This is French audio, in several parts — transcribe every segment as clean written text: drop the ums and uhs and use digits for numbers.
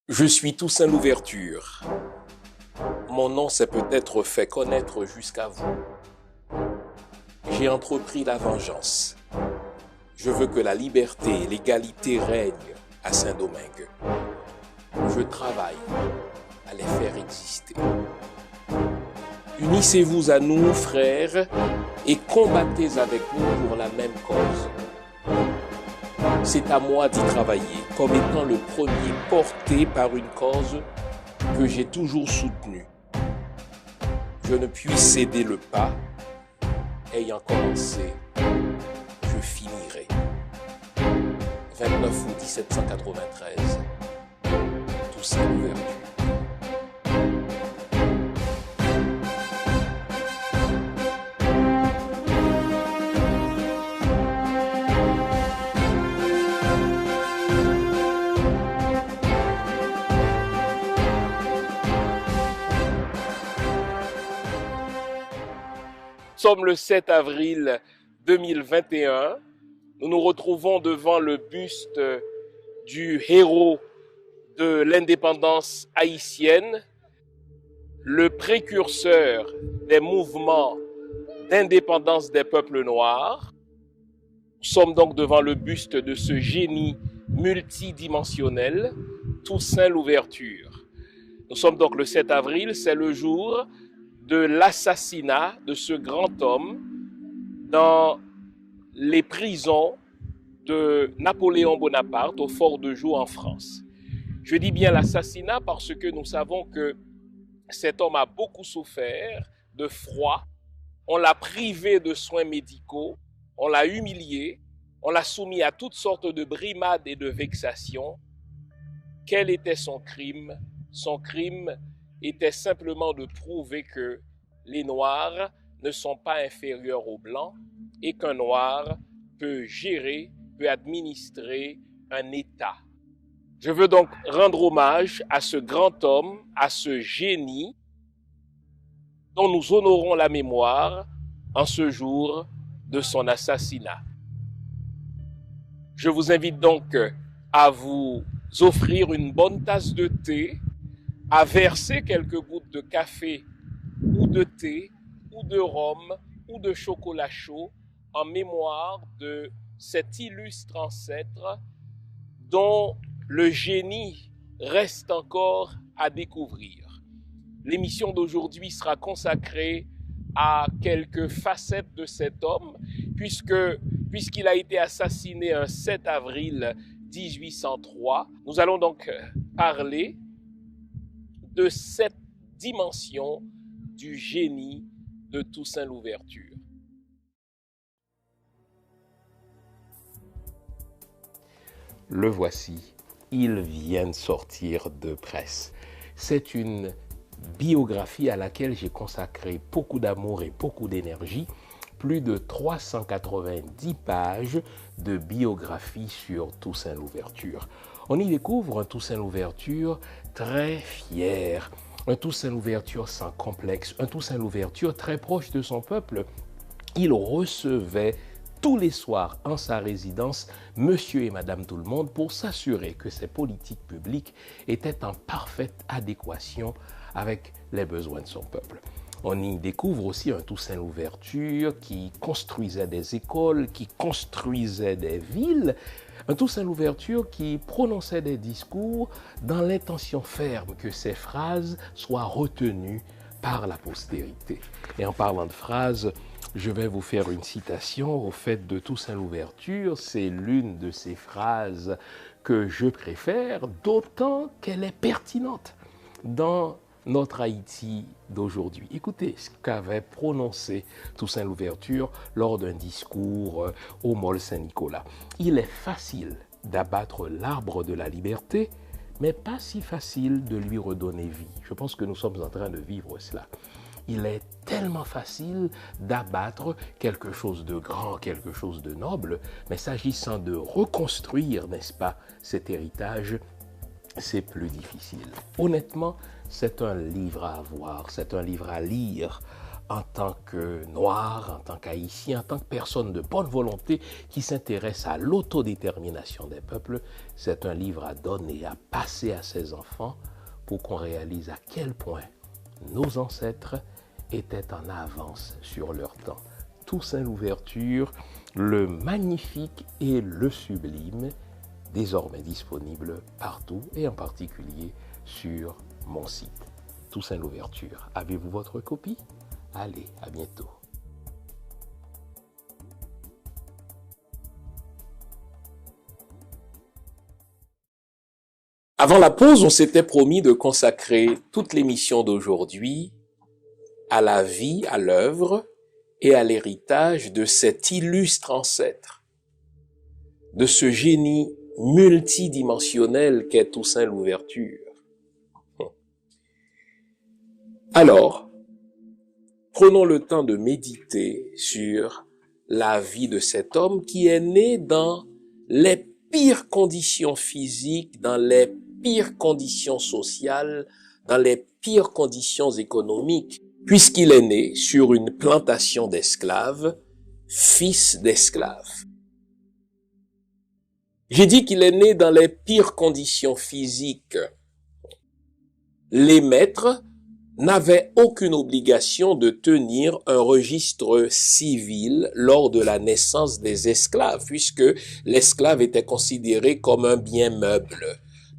Je suis Toussaint Louverture. Mon nom s'est peut-être fait connaître jusqu'à vous. J'ai entrepris la vengeance. Je veux que la liberté et l'égalité règnent à Saint-Domingue. Je travaille à les faire exister. Unissez-vous à nous, frères, et combattez avec nous pour la même cause. C'est à moi d'y travailler comme étant le premier porté par une cause que j'ai toujours soutenue. Je ne puis céder le pas. Ayant commencé, je finirai. 29 août 1793, Toussaint Louverture. Nous sommes le 7 avril 2021. Nous nous retrouvons devant le buste du héros de l'indépendance haïtienne, le précurseur des mouvements d'indépendance des peuples noirs. Nous sommes donc devant le buste de ce génie multidimensionnel, Toussaint Louverture. Nous sommes donc le 7 avril, c'est le jour de l'assassinat de ce grand homme dans les prisons de Napoléon Bonaparte au Fort de Joux en France. Je dis bien l'assassinat parce que nous savons que cet homme a beaucoup souffert de froid, on l'a privé de soins médicaux, on l'a humilié, on l'a soumis à toutes sortes de brimades et de vexations. Quel était son crime? Son crime était simplement de prouver que les Noirs ne sont pas inférieurs aux Blancs et qu'un Noir peut gérer, peut administrer un État. Je veux donc rendre hommage à ce grand homme, à ce génie dont nous honorons la mémoire en ce jour de son assassinat. Je vous invite donc à vous offrir une bonne tasse de thé, à verser quelques gouttes de café ou de thé ou de rhum ou de chocolat chaud en mémoire de cet illustre ancêtre dont le génie reste encore à découvrir. L'émission d'aujourd'hui sera consacrée à quelques facettes de cet homme puisqu'il a été assassiné un 7 avril 1803. Nous allons donc parler de cette dimension du génie de Toussaint Louverture. Le voici, il vient de sortir de presse. C'est une biographie à laquelle j'ai consacré beaucoup d'amour et beaucoup d'énergie. Plus de 390 pages de biographie sur Toussaint Louverture. On y découvre un Toussaint Louverture très fier, un Toussaint Louverture sans complexe, un Toussaint Louverture très proche de son peuple. Il recevait tous les soirs en sa résidence monsieur et madame tout le monde pour s'assurer que ses politiques publiques étaient en parfaite adéquation avec les besoins de son peuple. On y découvre aussi un Toussaint Louverture qui construisait des écoles, qui construisait des villes, un Toussaint Louverture qui prononçait des discours dans l'intention ferme que ces phrases soient retenues par la postérité. Et en parlant de phrases, je vais vous faire une citation au fait de Toussaint Louverture. C'est l'une de ces phrases que je préfère, d'autant qu'elle est pertinente dans notre Haïti d'aujourd'hui. Écoutez ce qu'avait prononcé Toussaint Louverture lors d'un discours au Mall Saint-Nicolas. Il est facile d'abattre l'arbre de la liberté, mais pas si facile de lui redonner vie. Je pense que nous sommes en train de vivre cela. Il est tellement facile d'abattre quelque chose de grand, quelque chose de noble, mais s'agissant de reconstruire, n'est-ce pas, cet héritage, c'est plus difficile. Honnêtement, c'est un livre à avoir, c'est un livre à lire en tant que noir, en tant qu'haïtien, en tant que personne de bonne volonté qui s'intéresse à l'autodétermination des peuples. C'est un livre à donner, à passer à ses enfants pour qu'on réalise à quel point nos ancêtres étaient en avance sur leur temps. Toussaint Louverture, le magnifique et le sublime, désormais disponible partout et en particulier sur mon site. Toussaint Louverture. Avez-vous votre copie? Allez, à bientôt. Avant la pause, on s'était promis de consacrer toute l'émission d'aujourd'hui à la vie, à l'œuvre et à l'héritage de cet illustre ancêtre, de ce génie multidimensionnel qu'est Toussaint Louverture. Alors, prenons le temps de méditer sur la vie de cet homme qui est né dans les pires conditions physiques, dans les pires conditions sociales, dans les pires conditions économiques, puisqu'il est né sur une plantation d'esclaves, fils d'esclaves. J'ai dit qu'il est né dans les pires conditions physiques. Les maîtres n'avaient aucune obligation de tenir un registre civil lors de la naissance des esclaves, puisque l'esclave était considéré comme un bien meuble.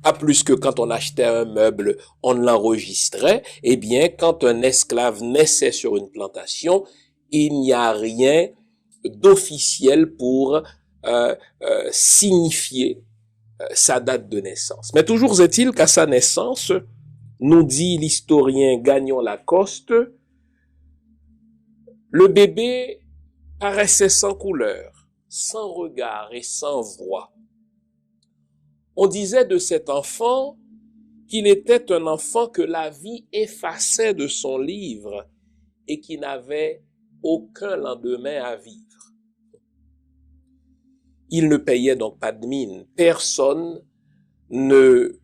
Pas plus que quand on achetait un meuble, on l'enregistrait. Eh bien, quand un esclave naissait sur une plantation, il n'y a rien d'officiel pour signifier sa date de naissance. Mais toujours est-il qu'à sa naissance, nous dit l'historien Gagnon Lacoste, le bébé paraissait sans couleur, sans regard et sans voix. On disait de cet enfant qu'il était un enfant que la vie effaçait de son livre et qui n'avait aucun lendemain à vivre. Il ne payait donc pas de mine. Personne ne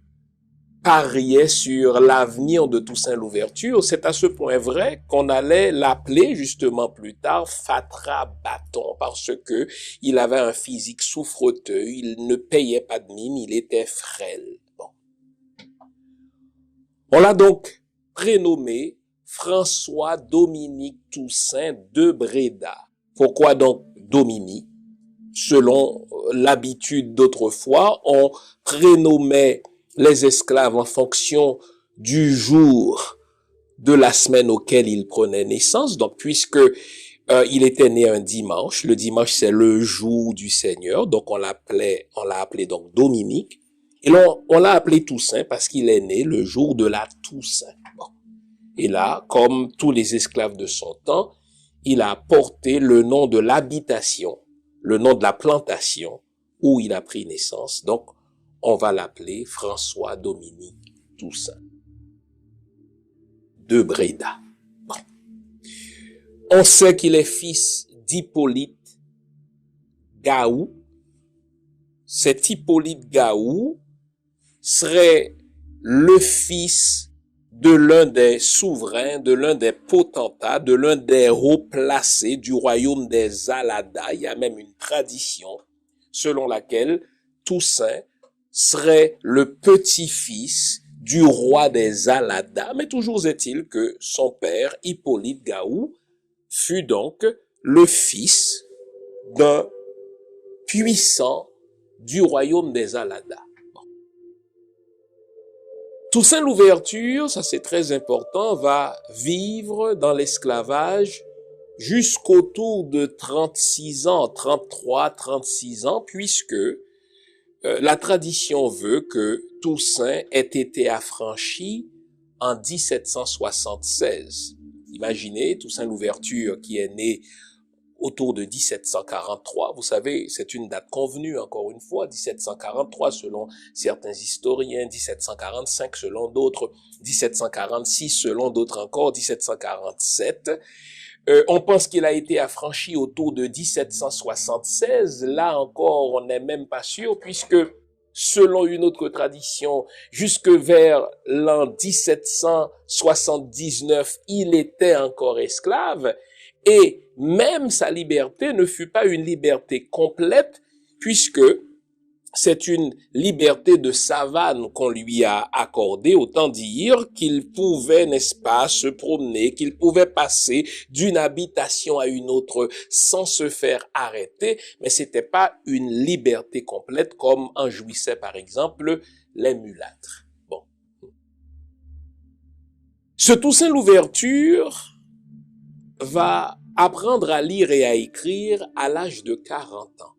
pariait sur l'avenir de Toussaint Louverture. C'est à ce point vrai qu'on allait l'appeler justement plus tard Fatra Bâton parce que il avait un physique souffreteux, il ne payait pas de mine, il était frêle. Bon. On l'a donc prénommé François Dominique Toussaint de Bréda. Pourquoi donc Dominique? Selon l'habitude d'autrefois, on prénommait les esclaves en fonction du jour de la semaine auquel ils prenaient naissance. Donc, puisque il était né un dimanche, le dimanche c'est le jour du Seigneur, donc on l'a appelé donc Dominique, et on l'a appelé Toussaint parce qu'il est né le jour de la Toussaint. Bon. Et là, comme tous les esclaves de son temps, il a porté le nom de l'habitation, le nom de la plantation où il a pris naissance. Donc, on va l'appeler François Dominique Toussaint de Bréda. Bon. On sait qu'il est fils d'Hippolyte Gaou. Cet Hippolyte Gaou serait le fils de l'un des souverains, de l'un des potentats, de l'un des hauts placés du royaume des Alada. Il y a même une tradition selon laquelle Toussaint serait le petit-fils du roi des Alada. Mais toujours est-il que son père, Hippolyte Gaou, fut donc le fils d'un puissant du royaume des Alada. Toussaint Louverture, ça c'est très important, va vivre dans l'esclavage jusqu'autour de 36 ans, 33, 36 ans, puisque la tradition veut que Toussaint ait été affranchi en 1776. Imaginez Toussaint Louverture qui est né autour de 1743. Vous savez, c'est une date convenue, encore une fois, 1743 selon certains historiens, 1745 selon d'autres, 1746 selon d'autres encore, 1747. On pense qu'il a été affranchi autour de 1776. Là encore, on n'est même pas sûr puisque selon une autre tradition, jusque vers l'an 1779, il était encore esclave, et même sa liberté ne fut pas une liberté complète, puisque c'est une liberté de savane qu'on lui a accordée, autant dire qu'il pouvait, n'est-ce pas, se promener, qu'il pouvait passer d'une habitation à une autre sans se faire arrêter, mais c'était pas une liberté complète comme en jouissaient par exemple les mulâtres. Bon. Ce Toussaint Louverture va apprendre à lire et à écrire à l'âge de 40 ans.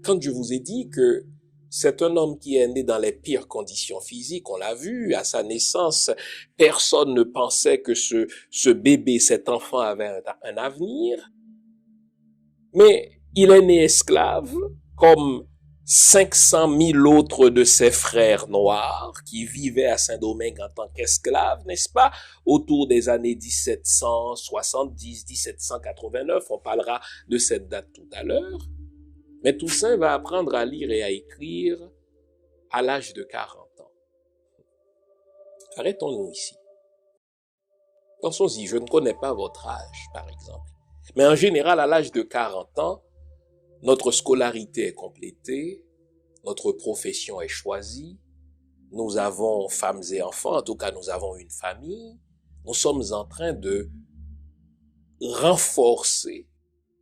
Quand je vous ai dit que c'est un homme qui est né dans les pires conditions physiques, on l'a vu, à sa naissance, personne ne pensait que ce bébé, cet enfant avait un avenir. Mais il est né esclave, comme 500 000 autres de ses frères noirs qui vivaient à Saint-Domingue en tant qu'esclaves, n'est-ce pas, autour des années 1770, 1789, on parlera de cette date tout à l'heure. Mais Toussaint va apprendre à lire et à écrire à l'âge de 40 ans. Arrêtons-nous ici. Pensons-y, je ne connais pas votre âge, par exemple. Mais en général, à l'âge de 40 ans, notre scolarité est complétée, notre profession est choisie, nous avons femmes et enfants, en tout cas nous avons une famille, nous sommes en train de renforcer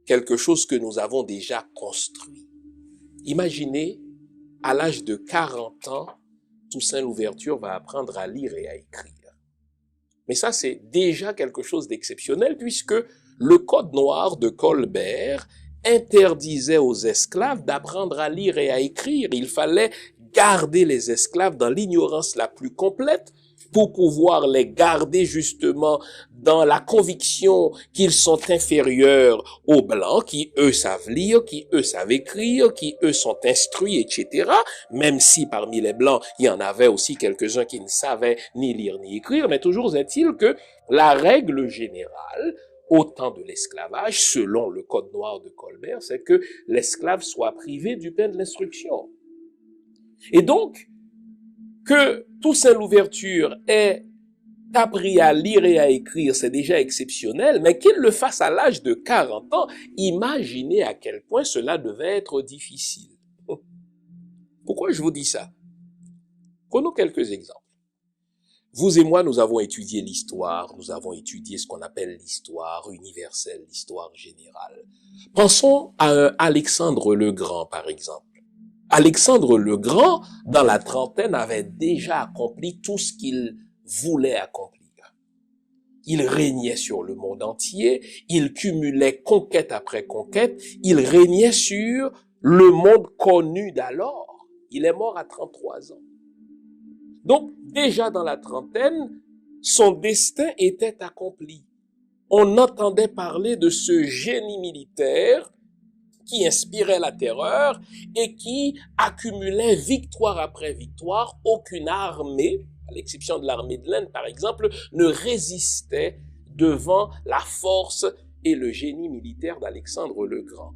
quelque chose que nous avons déjà construit. Imaginez, à l'âge de 40 ans, Toussaint Louverture va apprendre à lire et à écrire. Mais ça, c'est déjà quelque chose d'exceptionnel puisque le Code noir de Colbert interdisait aux esclaves d'apprendre à lire et à écrire. Il fallait garder les esclaves dans l'ignorance la plus complète pour pouvoir les garder justement dans la conviction qu'ils sont inférieurs aux Blancs, qui eux savent lire, qui eux savent écrire, qui eux sont instruits, etc. Même si parmi les Blancs, il y en avait aussi quelques-uns qui ne savaient ni lire ni écrire, mais toujours est-il que la règle générale au temps de l'esclavage, selon le Code noir de Colbert, c'est que l'esclave soit privé du pain de l'instruction. Et donc, que Toussaint Louverture ait appris à lire et à écrire, c'est déjà exceptionnel, mais qu'il le fasse à l'âge de 40 ans, imaginez à quel point cela devait être difficile. Pourquoi je vous dis ça? Prenons quelques exemples. Vous et moi, nous avons étudié l'histoire, nous avons étudié ce qu'on appelle l'histoire universelle, l'histoire générale. Pensons à Alexandre le Grand, par exemple. Alexandre le Grand, dans la trentaine, avait déjà accompli tout ce qu'il voulait accomplir. Il régnait sur le monde entier, il cumulait conquête après conquête, il régnait sur le monde connu d'alors. Il est mort à 33 ans. Donc, déjà dans la trentaine, son destin était accompli. On entendait parler de ce génie militaire qui inspirait la terreur et qui accumulait victoire après victoire. Aucune armée, à l'exception de l'armée de l'Inde par exemple, ne résistait devant la force et le génie militaire d'Alexandre le Grand.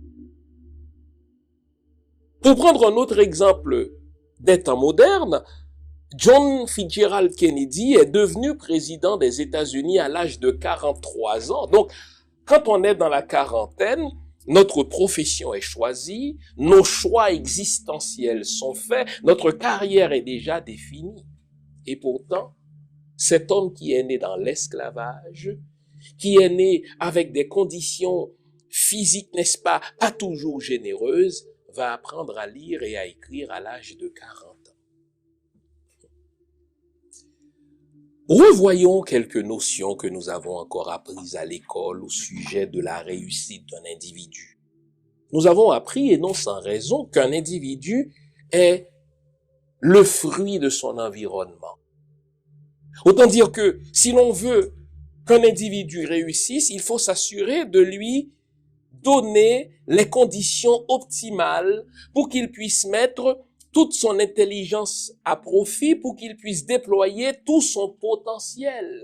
Pour prendre un autre exemple des temps modernes, John Fitzgerald Kennedy est devenu président des États-Unis à l'âge de 43 ans. Donc, quand on est dans la quarantaine, notre profession est choisie, nos choix existentiels sont faits, notre carrière est déjà définie. Et pourtant, cet homme qui est né dans l'esclavage, qui est né avec des conditions physiques, n'est-ce pas, pas toujours généreuses, va apprendre à lire et à écrire à l'âge de 40 ans. Revoyons quelques notions que nous avons encore apprises à l'école au sujet de la réussite d'un individu. Nous avons appris, et non sans raison, qu'un individu est le fruit de son environnement. Autant dire que si l'on veut qu'un individu réussisse, il faut s'assurer de lui donner les conditions optimales pour qu'il puisse mettre toute son intelligence à profit, pour qu'il puisse déployer tout son potentiel.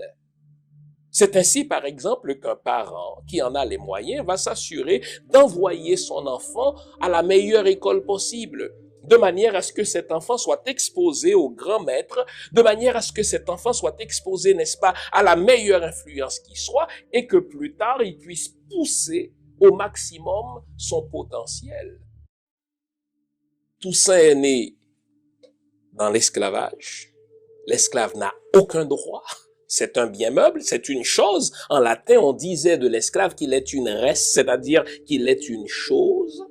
C'est ainsi, par exemple, qu'un parent qui en a les moyens va s'assurer d'envoyer son enfant à la meilleure école possible. de manière à ce que cet enfant soit exposé au grand maître, de manière à ce que cet enfant soit exposé, n'est-ce pas, à la meilleure influence qui soit, et que plus tard, il puisse pousser au maximum son potentiel. Toussaint est né dans l'esclavage. L'esclave n'a aucun droit. C'est un bien meuble, c'est une chose. En latin, on disait de l'esclave qu'il est une res, c'est-à-dire qu'il est une chose.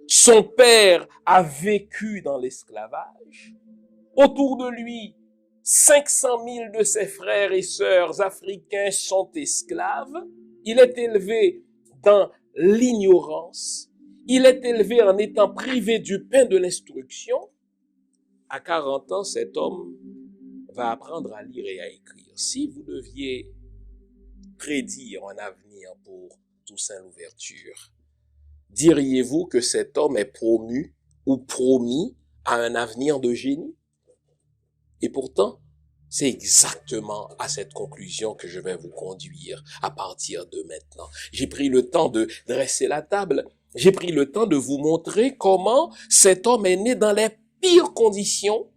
Son père a vécu dans l'esclavage. Autour de lui, 500 000 de ses frères et sœurs africains sont esclaves. Il est élevé dans l'ignorance. Il est élevé en étant privé du pain de l'instruction. À 40 ans, cet homme va apprendre à lire et à écrire. Si vous deviez prédire un avenir pour Toussaint Louverture, diriez-vous que cet homme est promu ou promis à un avenir de génie? Et pourtant, c'est exactement à cette conclusion que je vais vous conduire à partir de maintenant. J'ai pris le temps de dresser la table. J'ai pris le temps de vous montrer comment cet homme est né dans les pires conditions,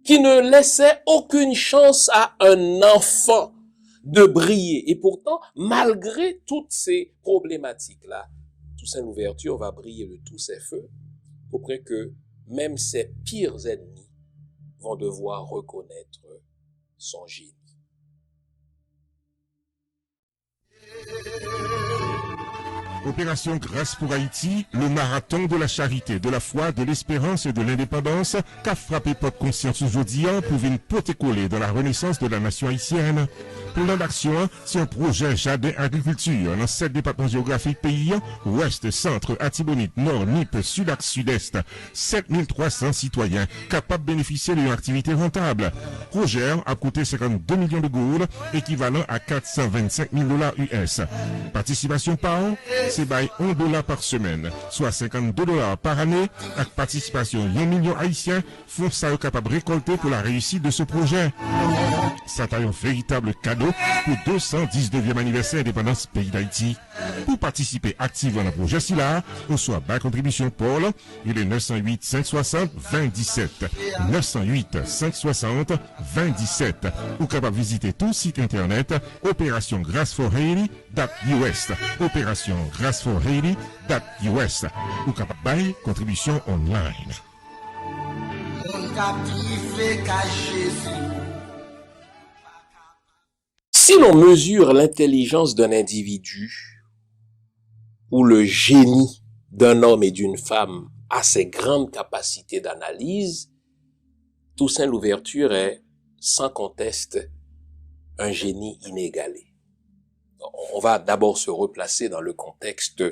qui ne laissaient aucune chance à un enfant de briller. Et pourtant, malgré toutes ces problématiques-là, Toussaint Louverture va briller de tous ses feux, auprès que même ses pires ennemis vont devoir reconnaître son génie. Opération Grâce pour Haïti, le marathon de la charité, de la foi, de l'espérance et de l'indépendance qu'a frappé pop conscience aujourd'hui pour une pote collée dans la renaissance de la nation haïtienne. Plan d'action, c'est un projet jardin agriculture dans 7 départements géographiques pays, ouest, centre, Atibonite, nord, Nip, sud, sud-est. 7300 citoyens capables de bénéficier d'une activité rentable. Projet a coûté 52 millions de gourdes, équivalent à 425 000 $ US. Participation par an, c'est by $1 par semaine, soit 52 $ par année, avec participation 1 million haïtiens, font ça capable de récolter pour la réussite de ce projet. Ça a un véritable cadeau pour 219e anniversaire indépendance pays d'Haïti. Pour participer activement à le projet SILA, on soit bas contribution Paul, il est 908 560 2017. 908 560 2017. Ou capable visiter tout site internet Opération Grâce for Haiti.us. Opération Grâce for Haiti.us. Ou capable bailler contribution online. Si l'on mesure l'intelligence d'un individu ou le génie d'un homme et d'une femme à ses grandes capacités d'analyse, Toussaint Louverture est sans conteste un génie inégalé. On va d'abord se replacer dans le contexte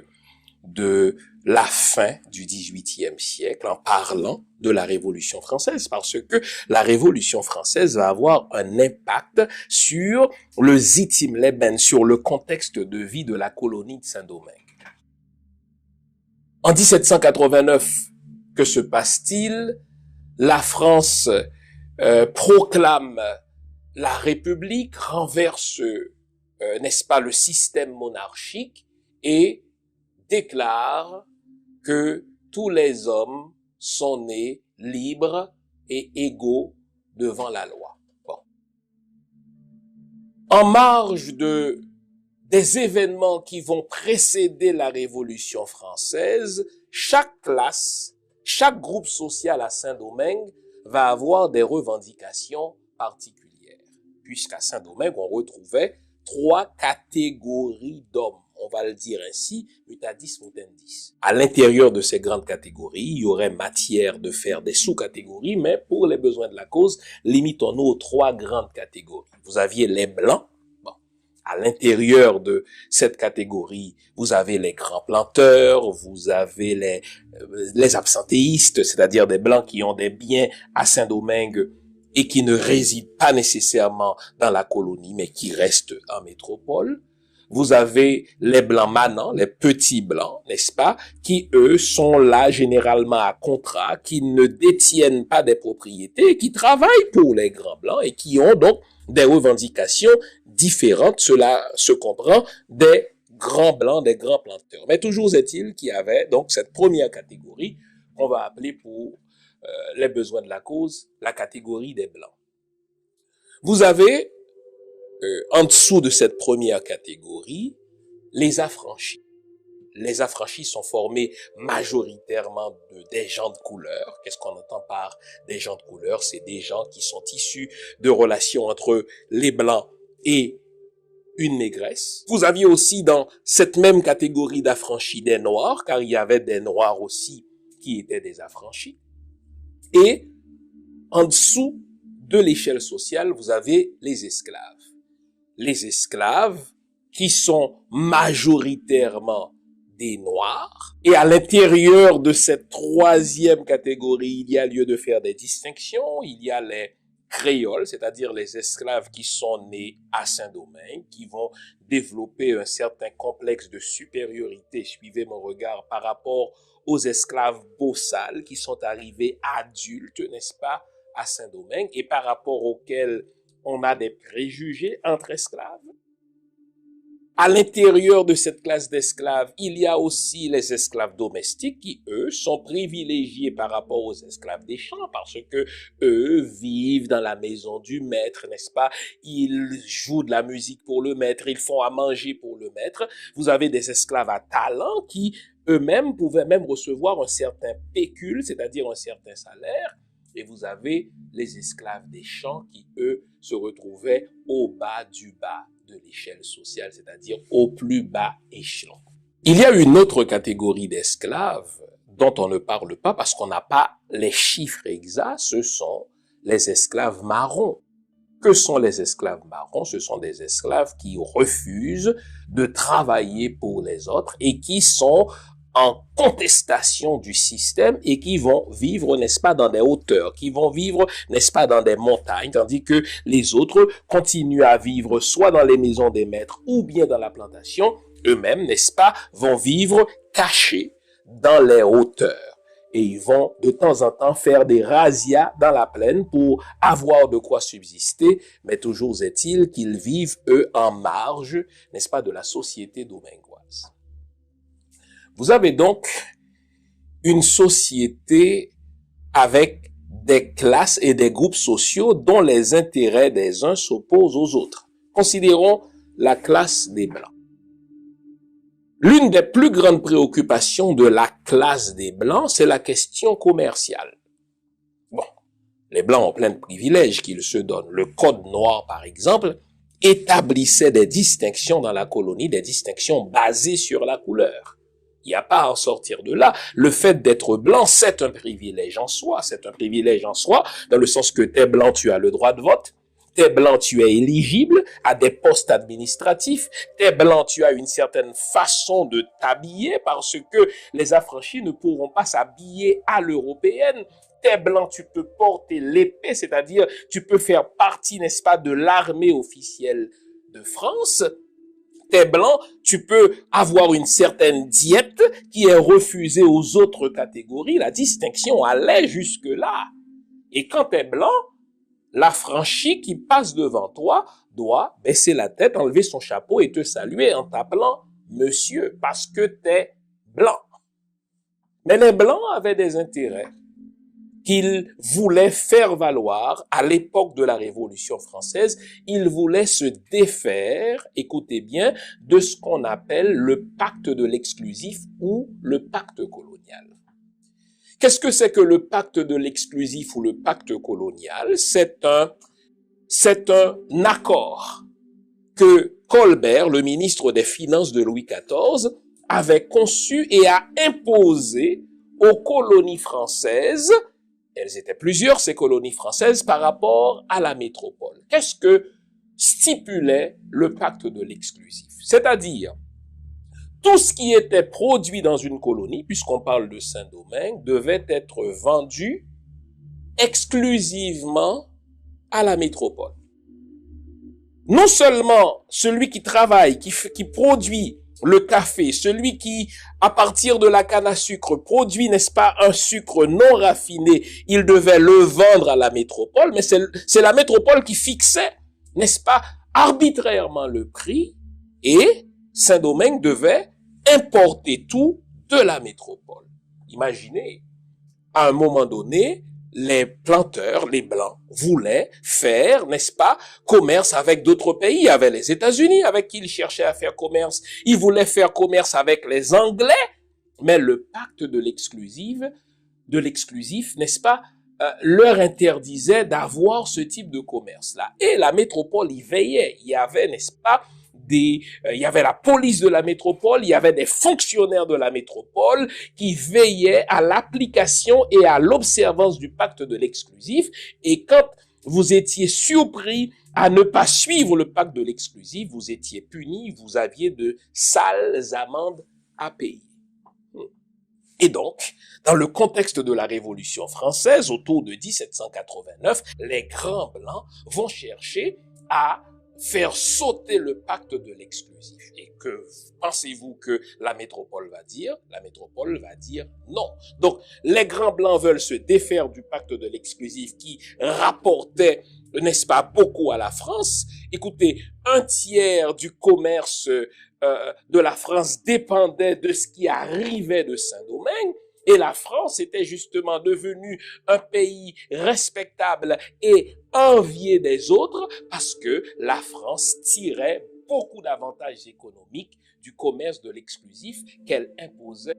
de la fin du XVIIIe siècle en parlant de la Révolution française, parce que la Révolution française va avoir un impact sur le Zitim Leben, sur le contexte de vie de la colonie de Saint-Domingue. En 1789, que se passe-t-il? La France proclame la République, renverse, n'est-ce pas, le système monarchique et déclare que tous les hommes sont nés libres et égaux devant la loi. Bon. En marge des événements qui vont précéder la Révolution française, chaque classe, chaque groupe social à Saint-Domingue va avoir des revendications particulières, puisqu'à Saint-Domingue, on retrouvait 3 catégories d'hommes. On va le dire ainsi, mutadis mutandis. À l'intérieur de ces grandes catégories, il y aurait matière de faire des sous-catégories, mais pour les besoins de la cause, limitons-nous aux 3 grandes catégories. Vous aviez les blancs. Bon. À l'intérieur de cette catégorie, vous avez les grands planteurs, vous avez les absentéistes, c'est-à-dire des blancs qui ont des biens à Saint-Domingue et qui ne résident pas nécessairement dans la colonie, mais qui restent en métropole. Vous avez les blancs manants, les petits blancs, n'est-ce pas, qui eux sont là généralement à contrat, qui ne détiennent pas des propriétés, qui travaillent pour les grands blancs et qui ont donc des revendications différentes. Cela se comprend des grands blancs, des grands planteurs. Mais toujours est-il qu'il y avait donc cette première catégorie qu'on va appeler pour les besoins de la cause la catégorie des Blancs. Vous avez, en dessous de cette première catégorie, les affranchis. Les affranchis sont formés majoritairement des gens de couleur. Qu'est-ce qu'on entend par des gens de couleur? C'est des gens qui sont issus de relations entre les Blancs et une négresse. Vous aviez aussi dans cette même catégorie d'affranchis des Noirs, car il y avait des Noirs aussi qui étaient des affranchis. Et en dessous de l'échelle sociale, vous avez les esclaves. Les esclaves qui sont majoritairement des Noirs. Et à l'intérieur de cette troisième catégorie, il y a lieu de faire des distinctions. Il y a les créoles, c'est-à-dire les esclaves qui sont nés à Saint-Domingue, qui vont développer un certain complexe de supériorité, suivez mon regard, par rapport aux esclaves bossales qui sont arrivés adultes, n'est-ce pas, à Saint-Domingue, et par rapport auxquels on a des préjugés entre esclaves. À l'intérieur de cette classe d'esclaves, il y a aussi les esclaves domestiques qui, eux, sont privilégiés par rapport aux esclaves des champs parce que eux vivent dans la maison du maître, n'est-ce pas? Ils jouent de la musique pour le maître, ils font à manger pour le maître. Vous avez des esclaves à talent qui, eux-mêmes, pouvaient même recevoir un certain pécule, c'est-à-dire un certain salaire. Et vous avez les esclaves des champs qui, eux, se retrouvaient au bas du bas de l'échelle sociale, c'est-à-dire au plus bas échelon. Il y a une autre catégorie d'esclaves dont on ne parle pas parce qu'on n'a pas les chiffres exacts, ce sont les esclaves marrons. Que sont les esclaves marrons? Ce sont des esclaves qui refusent de travailler pour les autres et qui sont en contestation du système et qui vont vivre, n'est-ce pas, dans des hauteurs, qui vont vivre, n'est-ce pas, dans des montagnes, tandis que les autres continuent à vivre soit dans les maisons des maîtres ou bien dans la plantation, eux-mêmes, n'est-ce pas, vont vivre cachés dans les hauteurs. Et ils vont de temps en temps faire des razzias dans la plaine pour avoir de quoi subsister, mais toujours est-il qu'ils vivent, eux, en marge, n'est-ce pas, de la société domingoise. Vous avez donc une société avec des classes et des groupes sociaux dont les intérêts des uns s'opposent aux autres. Considérons la classe des Blancs. L'une des plus grandes préoccupations de la classe des Blancs, c'est la question commerciale. Bon, les Blancs ont plein de privilèges qu'ils se donnent. Le Code noir, par exemple, établissait des distinctions dans la colonie, des distinctions basées sur la couleur. Il n'y a pas à en sortir de là. Le fait d'être blanc, c'est un privilège en soi. C'est un privilège en soi, dans le sens que t'es blanc, tu as le droit de vote. T'es blanc, tu es éligible à des postes administratifs. T'es blanc, tu as une certaine façon de t'habiller parce que les affranchis ne pourront pas s'habiller à l'européenne. T'es blanc, tu peux porter l'épée, c'est-à-dire tu peux faire partie, n'est-ce pas, de l'armée officielle de France. T'es blanc, tu peux avoir une certaine diète qui est refusée aux autres catégories. La distinction allait jusque-là. Et quand t'es blanc, l'affranchi qui passe devant toi doit baisser la tête, enlever son chapeau et te saluer en t'appelant monsieur, parce que t'es blanc. Mais les blancs avaient des intérêts qu'ils voulaient faire valoir à l'époque de la Révolution française. Ils voulaient se défaire, écoutez bien, de ce qu'on appelle le pacte de l'exclusif ou le pacte colonial. Qu'est-ce que c'est que le pacte de l'exclusif ou le pacte colonial? C'est un accord que Colbert, le ministre des Finances de Louis XIV, avait conçu et a imposé aux colonies françaises. Elles étaient plusieurs, ces colonies françaises, par rapport à la métropole. Qu'est-ce que stipulait le pacte de l'exclusif? C'est-à-dire, tout ce qui était produit dans une colonie, puisqu'on parle de Saint-Domingue, devait être vendu exclusivement à la métropole. Non seulement celui qui travaille, qui produit le café, celui qui, à partir de la canne à sucre, produit, n'est-ce pas, un sucre non raffiné, il devait le vendre à la métropole, mais c'est la métropole qui fixait, n'est-ce pas, arbitrairement le prix, et Saint-Domingue devait importer tout de la métropole. Imaginez, à un moment donné, les planteurs, les Blancs, voulaient faire, n'est-ce pas, commerce avec d'autres pays. Il y avait les États-Unis avec qui ils cherchaient à faire commerce. Ils voulaient faire commerce avec les Anglais. Mais le pacte de l'exclusif, n'est-ce pas, leur interdisait d'avoir ce type de commerce-là. Et la métropole y veillait. Il y avait, n'est-ce pas, il y avait la police de la métropole, il y avait des fonctionnaires de la métropole qui veillaient à l'application et à l'observance du pacte de l'exclusif. Et quand vous étiez surpris à ne pas suivre le pacte de l'exclusif, vous étiez puni, vous aviez de sales amendes à payer. Et donc, dans le contexte de la Révolution française, autour de 1789, les grands Blancs vont chercher à faire sauter le pacte de l'exclusif. Et que pensez-vous que la métropole va dire? La métropole va dire non. Donc, les grands Blancs veulent se défaire du pacte de l'exclusif qui rapportait, n'est-ce pas, beaucoup à la France. Écoutez, un tiers du commerce de la France dépendait de ce qui arrivait de Saint-Domingue. Et la France était justement devenue un pays respectable et envié des autres parce que la France tirait beaucoup d'avantages économiques du commerce de l'exclusif qu'elle imposait.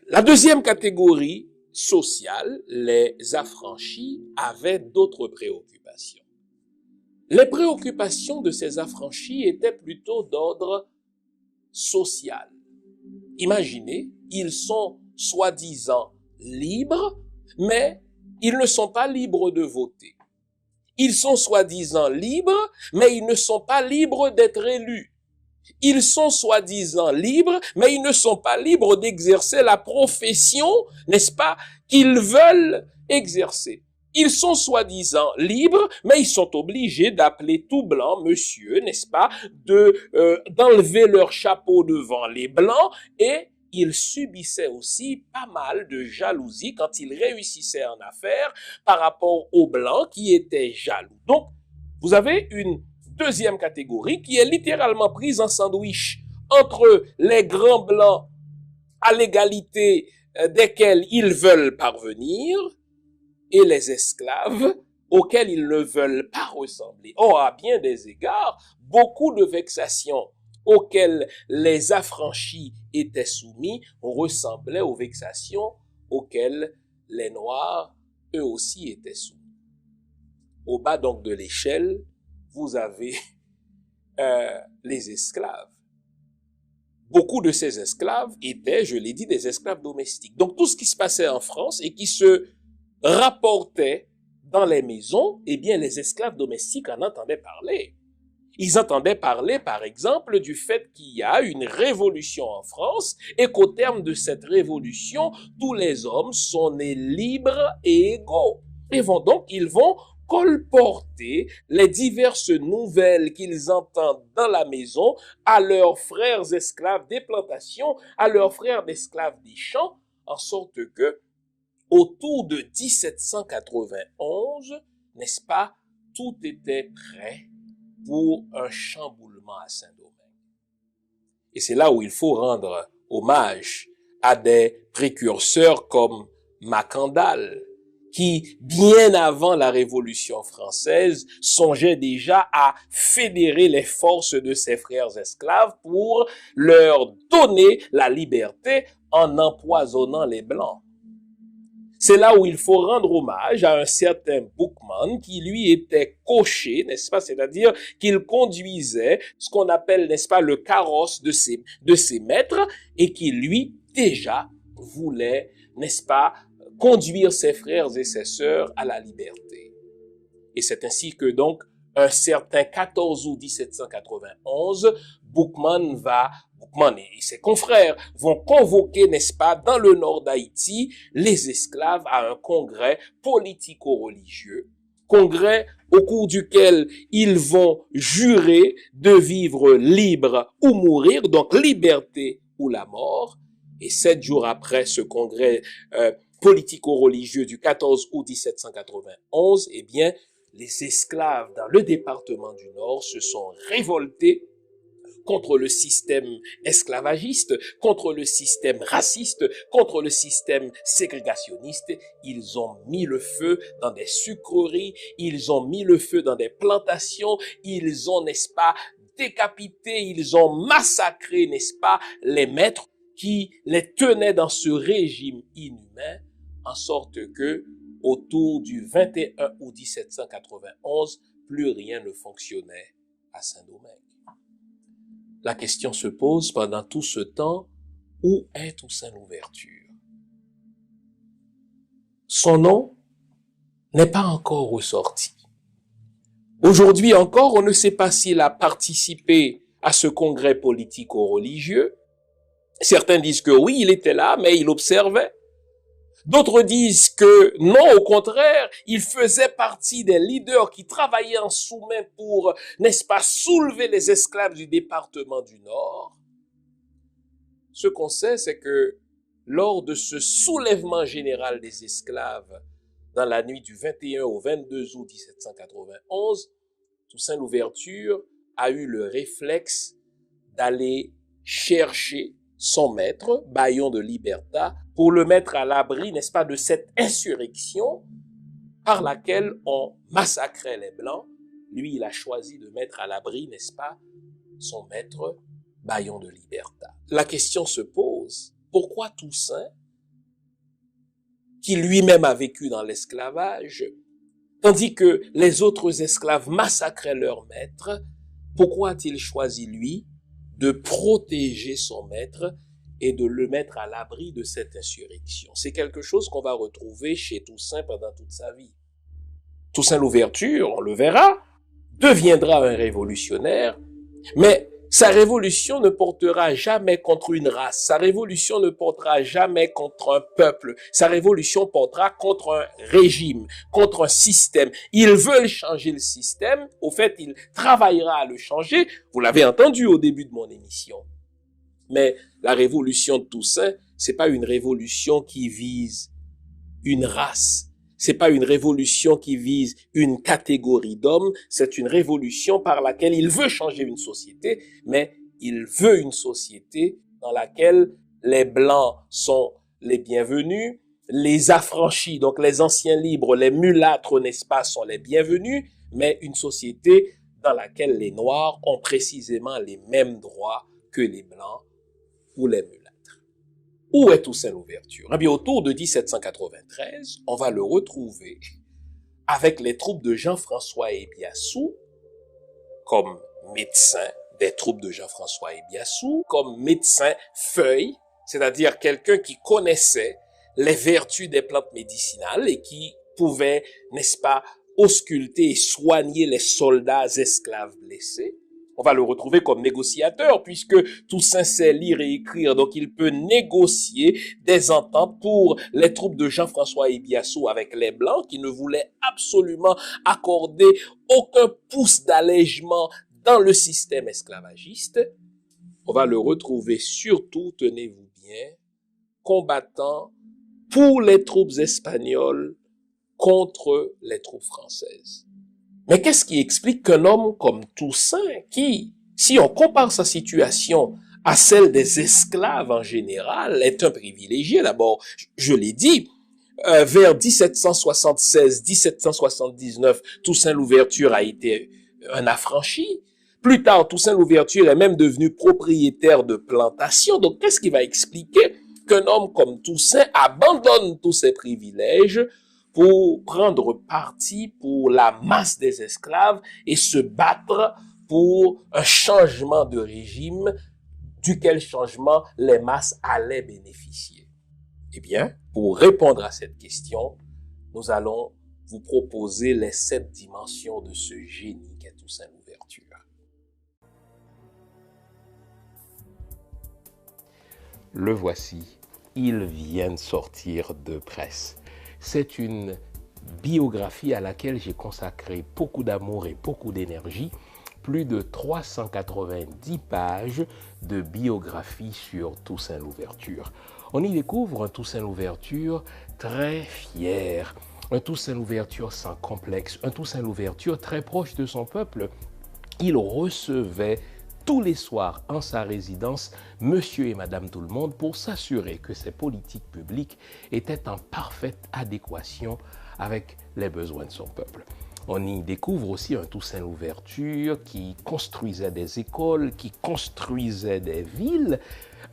La deuxième catégorie sociale, les affranchis, avaient d'autres préoccupations. Les préoccupations de ces affranchis étaient plutôt d'ordre social. Imaginez, ils sont soi-disant libres, mais ils ne sont pas libres de voter. Ils sont soi-disant libres, mais ils ne sont pas libres d'être élus. Ils sont soi-disant libres, mais ils ne sont pas libres d'exercer la profession, n'est-ce pas, qu'ils veulent exercer. Ils sont soi-disant libres, mais ils sont obligés d'appeler tout blanc monsieur, n'est-ce pas, d'enlever leur chapeau devant les blancs, et ils subissaient aussi pas mal de jalousie quand ils réussissaient en affaires par rapport aux blancs qui étaient jaloux. Donc, vous avez une deuxième catégorie qui est littéralement prise en sandwich entre les grands blancs à l'égalité desquels ils veulent parvenir et les esclaves auxquels ils ne veulent pas ressembler. Or, à bien des égards, beaucoup de vexations auxquelles les affranchis étaient soumis ressemblaient aux vexations auxquelles les Noirs, eux aussi, étaient soumis. Au bas donc de l'échelle, vous avez les esclaves. Beaucoup de ces esclaves étaient, je l'ai dit, des esclaves domestiques. Donc tout ce qui se passait en France et qui se rapportait dans les maisons, eh bien les esclaves domestiques en entendaient parler. Ils entendaient parler, par exemple, du fait qu'il y a une révolution en France et qu'au terme de cette révolution, tous les hommes sont nés libres et égaux. Et ils vont colporter les diverses nouvelles qu'ils entendent dans la maison à leurs frères esclaves des plantations, à leurs frères d'esclaves des champs, en sorte que, autour de 1791, n'est-ce pas, tout était prêt pour un chamboulement à Saint-Domingue. Et c'est là où il faut rendre hommage à des précurseurs comme Macandal, qui, bien avant la Révolution française, songeait déjà à fédérer les forces de ses frères esclaves pour leur donner la liberté en empoisonnant les Blancs. C'est là où il faut rendre hommage à un certain Boukman qui, lui, était cocher, n'est-ce pas? C'est-à-dire qu'il conduisait ce qu'on appelle, n'est-ce pas, le carrosse de ses maîtres et qui, lui, déjà voulait, n'est-ce pas, conduire ses frères et ses sœurs à la liberté. Et c'est ainsi que donc, un certain 14 août 1791, Boukman et ses confrères vont convoquer, n'est-ce pas, dans le nord d'Haïti, les esclaves à un congrès politico-religieux. Congrès au cours duquel ils vont jurer de vivre libre ou mourir, donc liberté ou la mort. Et 7 jours après ce congrès politico-religieux du 14 août 1791, eh bien, les esclaves dans le département du Nord se sont révoltés contre le système esclavagiste, contre le système raciste, contre le système ségrégationniste. Ils ont mis le feu dans des sucreries, ils ont mis le feu dans des plantations, ils ont, n'est-ce pas, décapité, ils ont massacré, n'est-ce pas, les maîtres qui les tenaient dans ce régime inhumain, en sorte que, autour du 21 août 1791, plus rien ne fonctionnait à Saint-Domingue. La question se pose pendant tout ce temps, où est Toussaint Louverture? Son nom n'est pas encore ressorti. Aujourd'hui encore, on ne sait pas s'il a participé à ce congrès politico-religieux. Certains disent que oui, il était là, mais il observait. D'autres disent que non, au contraire, il faisait partie des leaders qui travaillaient en sous-main pour, n'est-ce pas, soulever les esclaves du département du Nord. Ce qu'on sait, c'est que lors de ce soulèvement général des esclaves, dans la nuit du 21 au 22 août 1791, Toussaint Louverture a eu le réflexe d'aller chercher son maître, Bayon de Liberta, pour le mettre à l'abri, n'est-ce pas, de cette insurrection par laquelle on massacrait les Blancs. Lui, il a choisi de mettre à l'abri, n'est-ce pas, son maître, Bayon de Liberta. La question se pose, pourquoi Toussaint, qui lui-même a vécu dans l'esclavage, tandis que les autres esclaves massacraient leur maître, pourquoi a-t-il choisi, lui, de protéger son maître et de le mettre à l'abri de cette insurrection? C'est quelque chose qu'on va retrouver chez Toussaint pendant toute sa vie. Toussaint Louverture, on le verra, deviendra un révolutionnaire, mais sa révolution ne portera jamais contre une race, sa révolution ne portera jamais contre un peuple, sa révolution portera contre un régime, contre un système. Ils veulent changer le système, au fait, il travaillera à le changer, vous l'avez entendu au début de mon émission. Mais la révolution de Toussaint, c'est pas une révolution qui vise une race, c'est pas une révolution qui vise une catégorie d'hommes, c'est une révolution par laquelle il veut changer une société, mais il veut une société dans laquelle les Blancs sont les bienvenus, les affranchis, donc les anciens libres, les mulâtres, n'est-ce pas, sont les bienvenus, mais une société dans laquelle les Noirs ont précisément les mêmes droits que les Blancs ou les mulâtres. Où est Toussaint Louverture? Eh bien, autour de 1793, on va le retrouver avec les troupes de Jean-François Ebiassou comme médecin des troupes de Jean-François Ebiassou, comme médecin feuille, c'est-à-dire quelqu'un qui connaissait les vertus des plantes médicinales et qui pouvait, n'est-ce pas, ausculter et soigner les soldats esclaves blessés. On va le retrouver comme négociateur puisque Toussaint sait lire et écrire, donc il peut négocier des ententes pour les troupes de Jean-François Ebiassou avec les Blancs qui ne voulaient absolument accorder aucun pouce d'allègement dans le système esclavagiste. On va le retrouver surtout, tenez-vous bien, combattant pour les troupes espagnoles contre les troupes françaises. Mais qu'est-ce qui explique qu'un homme comme Toussaint, qui, si on compare sa situation à celle des esclaves en général, est un privilégié? D'abord, je l'ai dit, vers 1776-1779, Toussaint Louverture a été un affranchi. Plus tard, Toussaint Louverture est même devenu propriétaire de plantations. Donc, qu'est-ce qui va expliquer qu'un homme comme Toussaint abandonne tous ses privilèges pour prendre parti pour la masse des esclaves et se battre pour un changement de régime duquel changement les masses allaient bénéficier? Eh bien, pour répondre à cette question, nous allons vous proposer les 7 dimensions de ce génie qu'est Toussaint Louverture. Le voici, il vient de sortir de presse. C'est une biographie à laquelle j'ai consacré beaucoup d'amour et beaucoup d'énergie, plus de 390 pages de biographie sur Toussaint Louverture. On y découvre un Toussaint Louverture très fier, un Toussaint Louverture sans complexe, un Toussaint Louverture très proche de son peuple. Il recevait tous les soirs en sa résidence, monsieur et madame tout le monde, pour s'assurer que ces politiques publiques étaient en parfaite adéquation avec les besoins de son peuple. On y découvre aussi un Toussaint Louverture qui construisait des écoles, qui construisait des villes,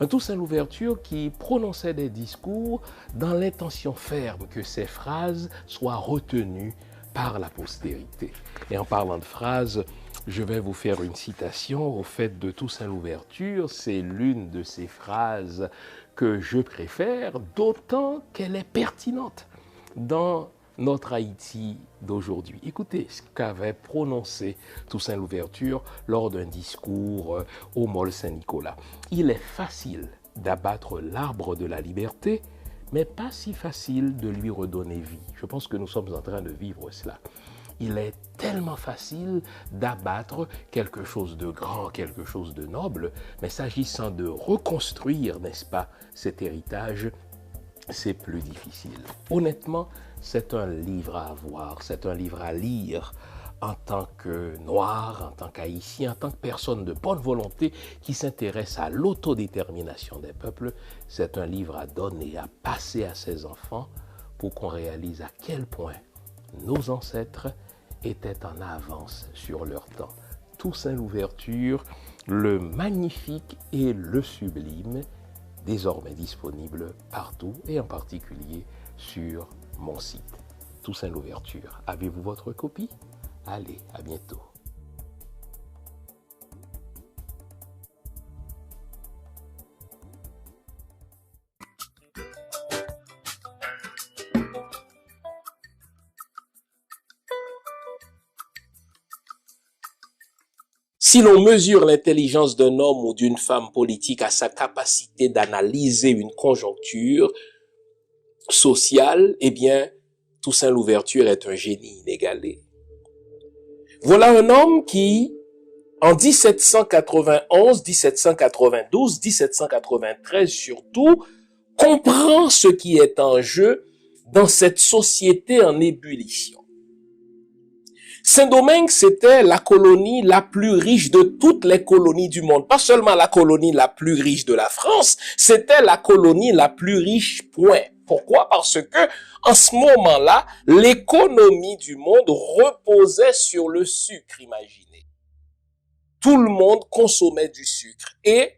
un Toussaint Louverture qui prononçait des discours dans l'intention ferme que ces phrases soient retenues par la postérité. Et en parlant de phrases, je vais vous faire une citation au fait de Toussaint Louverture. C'est l'une de ces phrases que je préfère, d'autant qu'elle est pertinente dans notre Haïti d'aujourd'hui. Écoutez ce qu'avait prononcé Toussaint Louverture lors d'un discours au Mall Saint-Nicolas. Il est facile d'abattre l'arbre de la liberté, mais pas si facile de lui redonner vie. Je pense que nous sommes en train de vivre cela. Il est tellement facile d'abattre quelque chose de grand, quelque chose de noble, mais s'agissant de reconstruire, n'est-ce pas, cet héritage, c'est plus difficile. Honnêtement, c'est un livre à avoir, c'est un livre à lire en tant que noir, en tant qu'haïtien, en tant que personne de bonne volonté qui s'intéresse à l'autodétermination des peuples. C'est un livre à donner, à passer à ses enfants pour qu'on réalise à quel point nos ancêtres étaient en avance sur leur temps. Toussaint Louverture, le magnifique et le sublime, désormais disponible partout et en particulier sur mon site. Toussaint Louverture. Avez-vous votre copie? Allez, à bientôt. Si l'on mesure l'intelligence d'un homme ou d'une femme politique à sa capacité d'analyser une conjoncture sociale, eh bien, Toussaint Louverture est un génie inégalé. Voilà un homme qui, en 1791, 1792, 1793 surtout, comprend ce qui est en jeu dans cette société en ébullition. Saint-Domingue, c'était la colonie la plus riche de toutes les colonies du monde. Pas seulement la colonie la plus riche de la France, c'était la colonie la plus riche, point. Pourquoi? Parce que, en ce moment-là, l'économie du monde reposait sur le sucre, imaginez. Tout le monde consommait du sucre. Et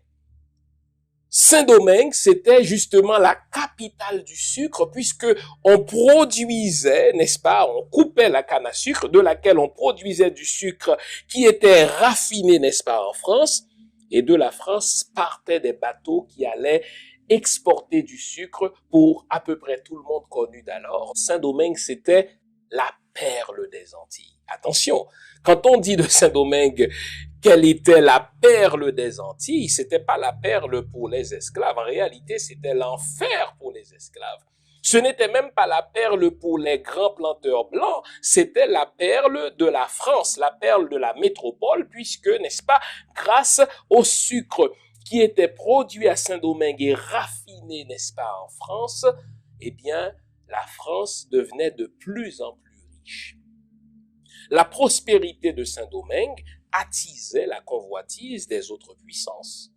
Saint-Domingue, c'était justement la capitale du sucre puisque on produisait, n'est-ce pas, on coupait la canne à sucre de laquelle on produisait du sucre qui était raffiné, n'est-ce pas, en France. Et de la France partaient des bateaux qui allaient exporter du sucre pour à peu près tout le monde connu d'alors. Saint-Domingue, c'était la perle des Antilles. Attention, quand on dit de Saint-Domingue quelle était la perle des Antilles, c'était pas la perle pour les esclaves. En réalité, c'était l'enfer pour les esclaves. Ce n'était même pas la perle pour les grands planteurs blancs, c'était la perle de la France, la perle de la métropole, puisque, n'est-ce pas, grâce au sucre qui était produit à Saint-Domingue et raffiné, n'est-ce pas, en France, eh bien, la France devenait de plus en plus riche. La prospérité de Saint-Domingue attisait la convoitise des autres puissances.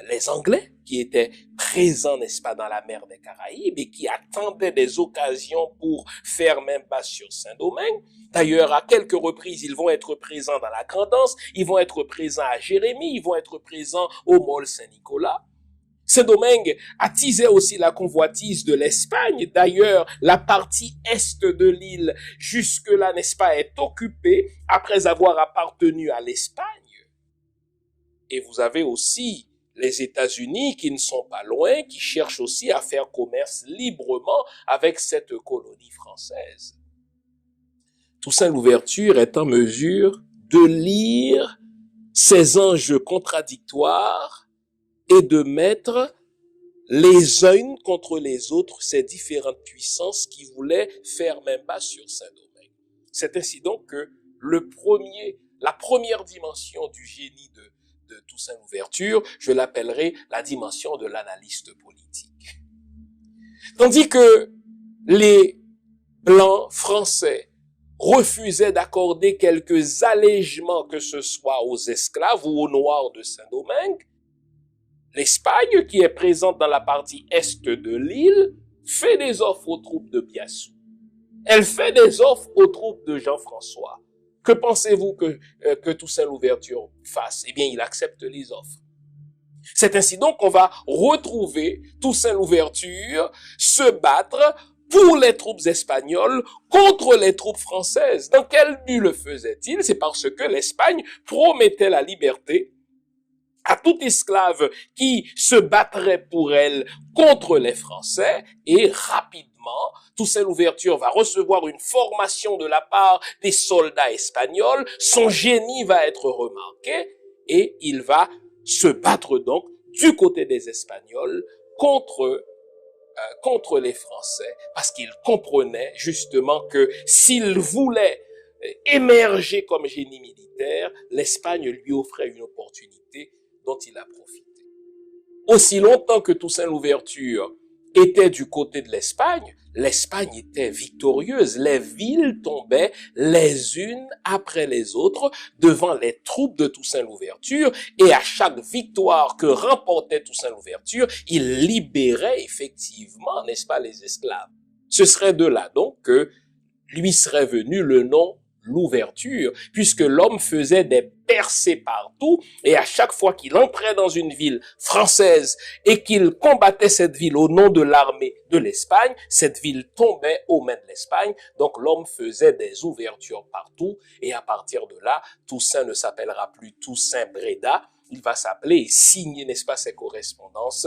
Les Anglais, qui étaient présents, n'est-ce pas, dans la mer des Caraïbes et qui attendaient des occasions pour faire main basse sur Saint-Domingue. D'ailleurs, à quelques reprises, ils vont être présents dans la Grand'Anse, ils vont être présents à Jérémie, ils vont être présents au Mall Saint-Nicolas. Saint-Domingue attisait aussi la convoitise de l'Espagne. D'ailleurs, la partie est de l'île, jusque-là, n'est-ce pas, est occupée après avoir appartenu à l'Espagne. Et vous avez aussi les États-Unis qui ne sont pas loin, qui cherchent aussi à faire commerce librement avec cette colonie française. Toussaint Louverture est en mesure de lire ces enjeux contradictoires et de mettre les uns contre les autres ces différentes puissances qui voulaient faire main basse sur Saint-Domingue. C'est ainsi donc que la première dimension du génie de Toussaint Louverture, je l'appellerai la dimension de l'analyste politique. Tandis que les Blancs français refusait d'accorder quelques allègements que ce soit aux esclaves ou aux Noirs de Saint-Domingue, l'Espagne, qui est présente dans la partie est de l'île, fait des offres aux troupes de Biassou. Elle fait des offres aux troupes de Jean-François. Que pensez-vous que Toussaint Louverture fasse? Eh bien, il accepte les offres. C'est ainsi donc qu'on va retrouver Toussaint Louverture se battre pour les troupes espagnoles contre les troupes françaises. Dans quel but le faisait-il? C'est parce que l'Espagne promettait la liberté à tout esclave qui se battrait pour elle contre les Français, et rapidement, Toussaint Louverture va recevoir une formation de la part des soldats espagnols, son génie va être remarqué, et il va se battre donc du côté des Espagnols contre les Français, parce qu'il comprenait justement que s'il voulait émerger comme génie militaire, l'Espagne lui offrait une opportunité dont il a profité. Aussi longtemps que Toussaint Louverture était du côté de l'Espagne, l'Espagne était victorieuse. Les villes tombaient les unes après les autres devant les troupes de Toussaint Louverture, et à chaque victoire que remportait Toussaint Louverture, il libérait effectivement, n'est-ce pas, les esclaves. Ce serait de là donc que lui serait venu le nom l'ouverture, puisque l'homme faisait des percées partout, et à chaque fois qu'il entrait dans une ville française et qu'il combattait cette ville au nom de l'armée de l'Espagne, cette ville tombait aux mains de l'Espagne. Donc l'homme faisait des ouvertures partout, et à partir de là, Toussaint ne s'appellera plus Toussaint Breda, il va s'appeler et signer, n'est-ce pas, ses correspondances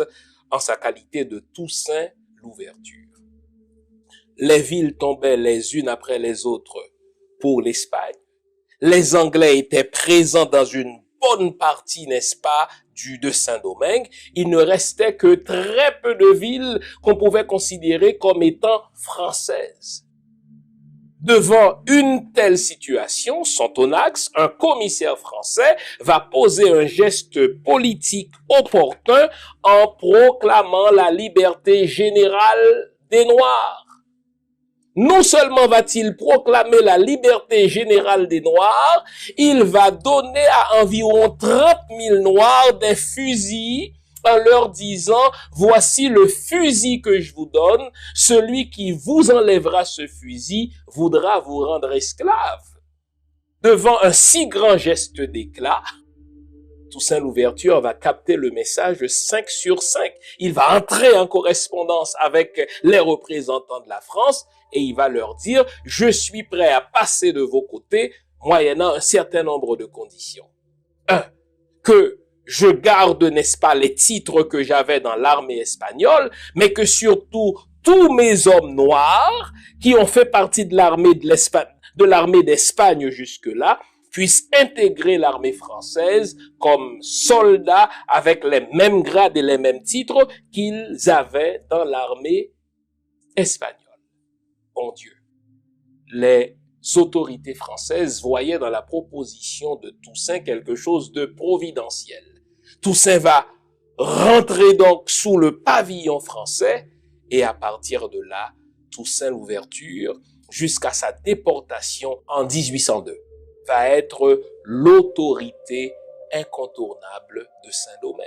en sa qualité de Toussaint l'ouverture. Les villes tombaient les unes après les autres pour l'Espagne. Les Anglais étaient présents dans une bonne partie, n'est-ce pas, de Saint-Domingue. Il ne restait que très peu de villes qu'on pouvait considérer comme étant françaises. Devant une telle situation, Sontonax, un commissaire français, va poser un geste politique opportun en proclamant la liberté générale des Noirs. Non seulement va-t-il proclamer la liberté générale des Noirs, il va donner à environ 30 000 Noirs des fusils en leur disant « Voici le fusil que je vous donne, celui qui vous enlèvera ce fusil voudra vous rendre esclave. » Devant un si grand geste d'éclat, Toussaint Louverture va capter le message 5 sur 5. Il va entrer en correspondance avec les représentants de la France et il va leur dire « Je suis prêt à passer de vos côtés moyennant un certain nombre de conditions. 1. Que je garde, n'est-ce pas, les titres que j'avais dans l'armée espagnole, mais que surtout tous mes hommes noirs qui ont fait partie de l'armée d'Espagne jusque-là puissent intégrer l'armée française comme soldats avec les mêmes grades et les mêmes titres qu'ils avaient dans l'armée espagnole. » Bon Dieu, les autorités françaises voyaient dans la proposition de Toussaint quelque chose de providentiel. Toussaint va rentrer donc sous le pavillon français et à partir de là, Toussaint Louverture, jusqu'à sa déportation en 1802, va être l'autorité incontournable de Saint-Domingue.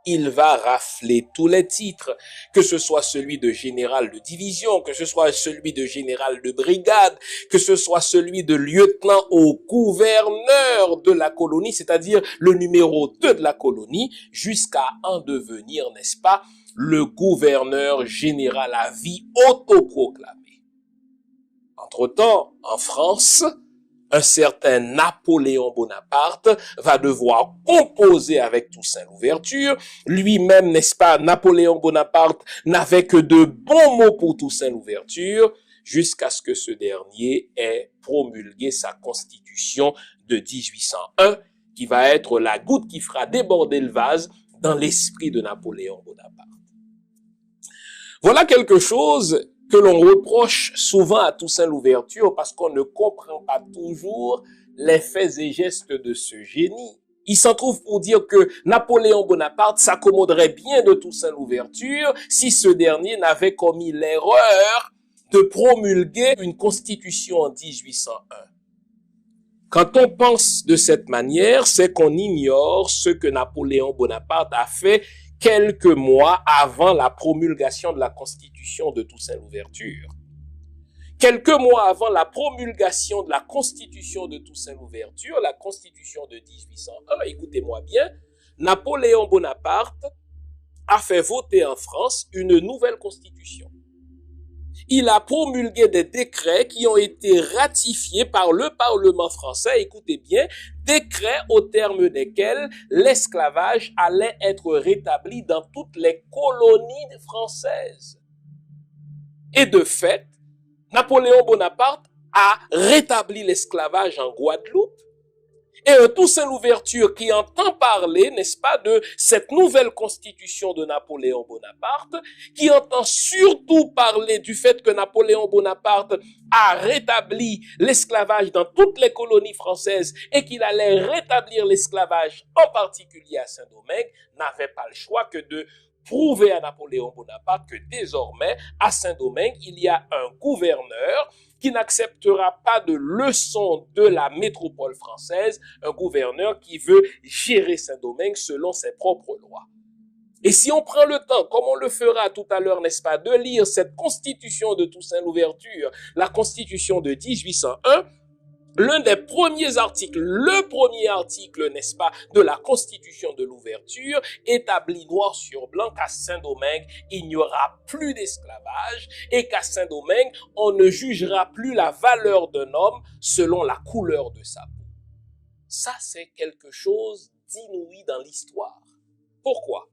Il va rafler tous les titres, que ce soit celui de général de division, que ce soit celui de général de brigade, que ce soit celui de lieutenant au gouverneur de la colonie, c'est-à-dire le numéro 2 de la colonie, jusqu'à en devenir, n'est-ce pas, le gouverneur général à vie autoproclamé. Entre-temps, en France, un certain Napoléon Bonaparte va devoir composer avec Toussaint Louverture. Lui-même, n'est-ce pas, Napoléon Bonaparte n'avait que de bons mots pour Toussaint Louverture jusqu'à ce que ce dernier ait promulgué sa constitution de 1801 qui va être la goutte qui fera déborder le vase dans l'esprit de Napoléon Bonaparte. Voilà quelque chose que l'on reproche souvent à Toussaint Louverture parce qu'on ne comprend pas toujours les faits et gestes de ce génie. Il s'en trouve pour dire que Napoléon Bonaparte s'accommoderait bien de Toussaint Louverture si ce dernier n'avait commis l'erreur de promulguer une constitution en 1801. Quand on pense de cette manière, c'est qu'on ignore ce que Napoléon Bonaparte a fait quelques mois avant la promulgation de la Constitution de Toussaint Louverture. Quelques mois avant la promulgation de la Constitution de Toussaint Louverture, la Constitution de 1801, écoutez-moi bien, Napoléon Bonaparte a fait voter en France une nouvelle Constitution. Il a promulgué des décrets qui ont été ratifiés par le Parlement français, écoutez bien, décrets au terme desquels l'esclavage allait être rétabli dans toutes les colonies françaises. Et de fait, Napoléon Bonaparte a rétabli l'esclavage en Guadeloupe. Et un Toussaint Louverture qui entend parler, n'est-ce pas, de cette nouvelle constitution de Napoléon Bonaparte, qui entend surtout parler du fait que Napoléon Bonaparte a rétabli l'esclavage dans toutes les colonies françaises et qu'il allait rétablir l'esclavage en particulier à Saint-Domingue, n'avait pas le choix que de prouver à Napoléon Bonaparte que désormais, à Saint-Domingue, il y a un gouverneur qui n'acceptera pas de leçons de la métropole française, un gouverneur qui veut gérer Saint-Domingue selon ses propres lois. Et si on prend le temps, comme on le fera tout à l'heure, n'est-ce pas, de lire cette constitution de Toussaint Louverture, la constitution de 1801, l'un des premiers articles, le premier article, n'est-ce pas, de la Constitution de l'ouverture, établit noir sur blanc qu'à Saint-Domingue, il n'y aura plus d'esclavage et qu'à Saint-Domingue, on ne jugera plus la valeur d'un homme selon la couleur de sa peau. Ça, c'est quelque chose d'inouï dans l'histoire. Pourquoi?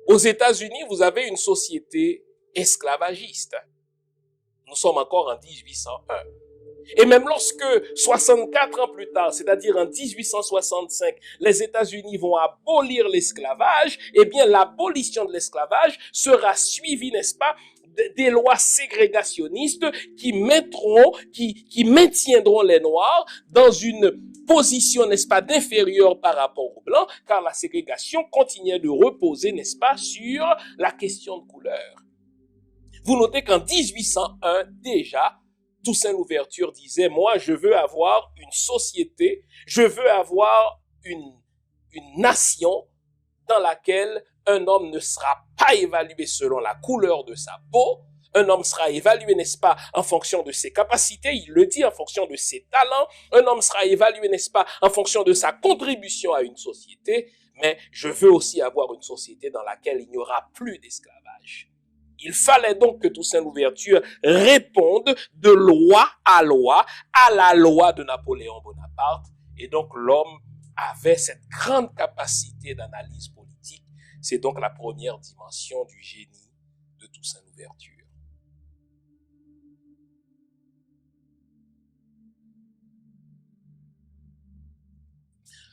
Aux États-Unis, vous avez une société esclavagiste. Nous sommes encore en 1801. Et même lorsque 64 ans plus tard, c'est-à-dire en 1865, les États-Unis vont abolir l'esclavage, eh bien l'abolition de l'esclavage sera suivie, n'est-ce pas, des lois ségrégationnistes qui maintiendront les Noirs dans une position, n'est-ce pas, d'inférieure par rapport aux Blancs, car la ségrégation continuait de reposer, n'est-ce pas, sur la question de couleur. Vous notez qu'en 1801, déjà, Toussaint Louverture disait, moi, je veux avoir une société, je veux avoir une nation dans laquelle un homme ne sera pas évalué selon la couleur de sa peau, un homme sera évalué, n'est-ce pas, en fonction de ses capacités, il le dit, en fonction de ses talents, un homme sera évalué, n'est-ce pas, en fonction de sa contribution à une société, mais je veux aussi avoir une société dans laquelle il n'y aura plus d'esclavage. Il fallait donc que Toussaint Louverture réponde de loi à la loi de Napoléon Bonaparte. Et donc l'homme avait cette grande capacité d'analyse politique. C'est donc la première dimension du génie de Toussaint Louverture.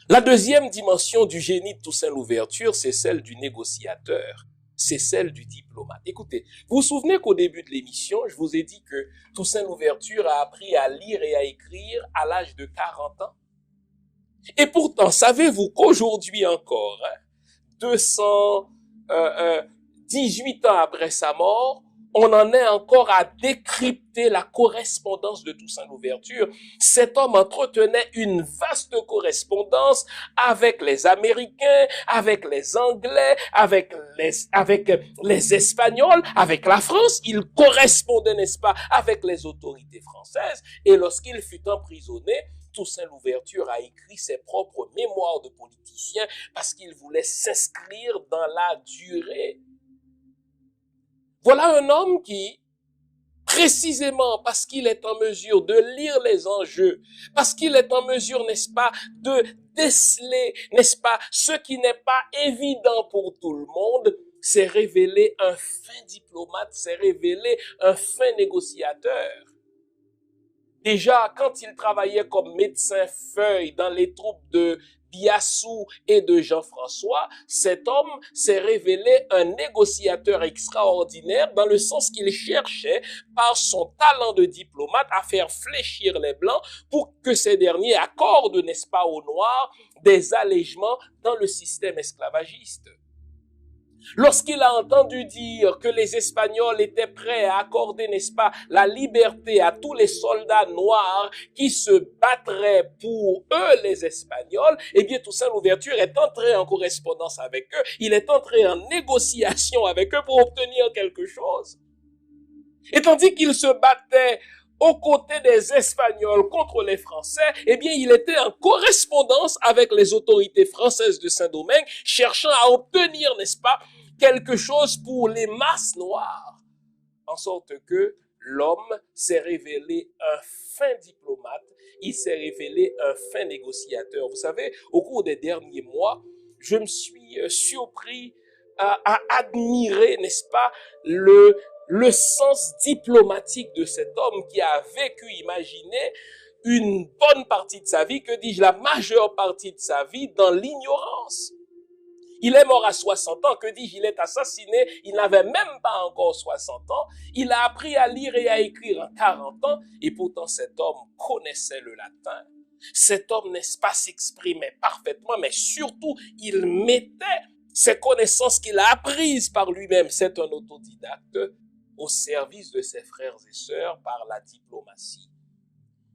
La deuxième dimension du génie de Toussaint Louverture, c'est celle du négociateur. C'est celle du diplomate. Écoutez, vous vous souvenez qu'au début de l'émission, je vous ai dit que Toussaint Louverture a appris à lire et à écrire à l'âge de 40 ans. Et pourtant, savez-vous qu'aujourd'hui encore, 218 ans après sa mort, on en est encore à décrypter la correspondance de Toussaint Louverture. Cet homme entretenait une vaste correspondance avec les Américains, avec les Anglais, avec les Espagnols, avec la France. Il correspondait, n'est-ce pas, avec les autorités françaises. Et lorsqu'il fut emprisonné, Toussaint Louverture a écrit ses propres mémoires de politicien parce qu'il voulait s'inscrire dans la durée. Voilà un homme qui, précisément parce qu'il est en mesure de lire les enjeux, parce qu'il est en mesure, n'est-ce pas, de déceler, n'est-ce pas, ce qui n'est pas évident pour tout le monde, s'est révélé un fin diplomate, s'est révélé un fin négociateur. Déjà, quand il travaillait comme médecin feuille dans les troupes de Biassou et de Jean-François, cet homme s'est révélé un négociateur extraordinaire dans le sens qu'il cherchait, par son talent de diplomate, à faire fléchir les Blancs pour que ces derniers accordent, n'est-ce pas, aux Noirs, des allègements dans le système esclavagiste. Lorsqu'il a entendu dire que les Espagnols étaient prêts à accorder, n'est-ce pas, la liberté à tous les soldats noirs qui se battraient pour eux, les Espagnols, eh bien, Toussaint Louverture est entré en correspondance avec eux. Il est entré en négociation avec eux pour obtenir quelque chose. Et tandis qu'il se battait aux côtés des Espagnols contre les Français, eh bien, il était en correspondance avec les autorités françaises de Saint-Domingue, cherchant à obtenir, n'est-ce pas, quelque chose pour les masses noires. En sorte que l'homme s'est révélé un fin diplomate, il s'est révélé un fin négociateur. Vous savez, au cours des derniers mois, je me suis surpris à admirer, n'est-ce pas, le sens diplomatique de cet homme qui a vécu, imaginez, une bonne partie de sa vie, que dis-je, la majeure partie de sa vie dans l'ignorance. Il est mort à 60 ans, que dis-je, il est assassiné, il n'avait même pas encore 60 ans. Il a appris à lire et à écrire en 40 ans, et pourtant cet homme connaissait le latin. Cet homme, n'est-ce pas, s'exprimait parfaitement, mais surtout, il mettait ses connaissances qu'il a apprises par lui-même, c'est un autodidacte, au service de ses frères et sœurs par la diplomatie.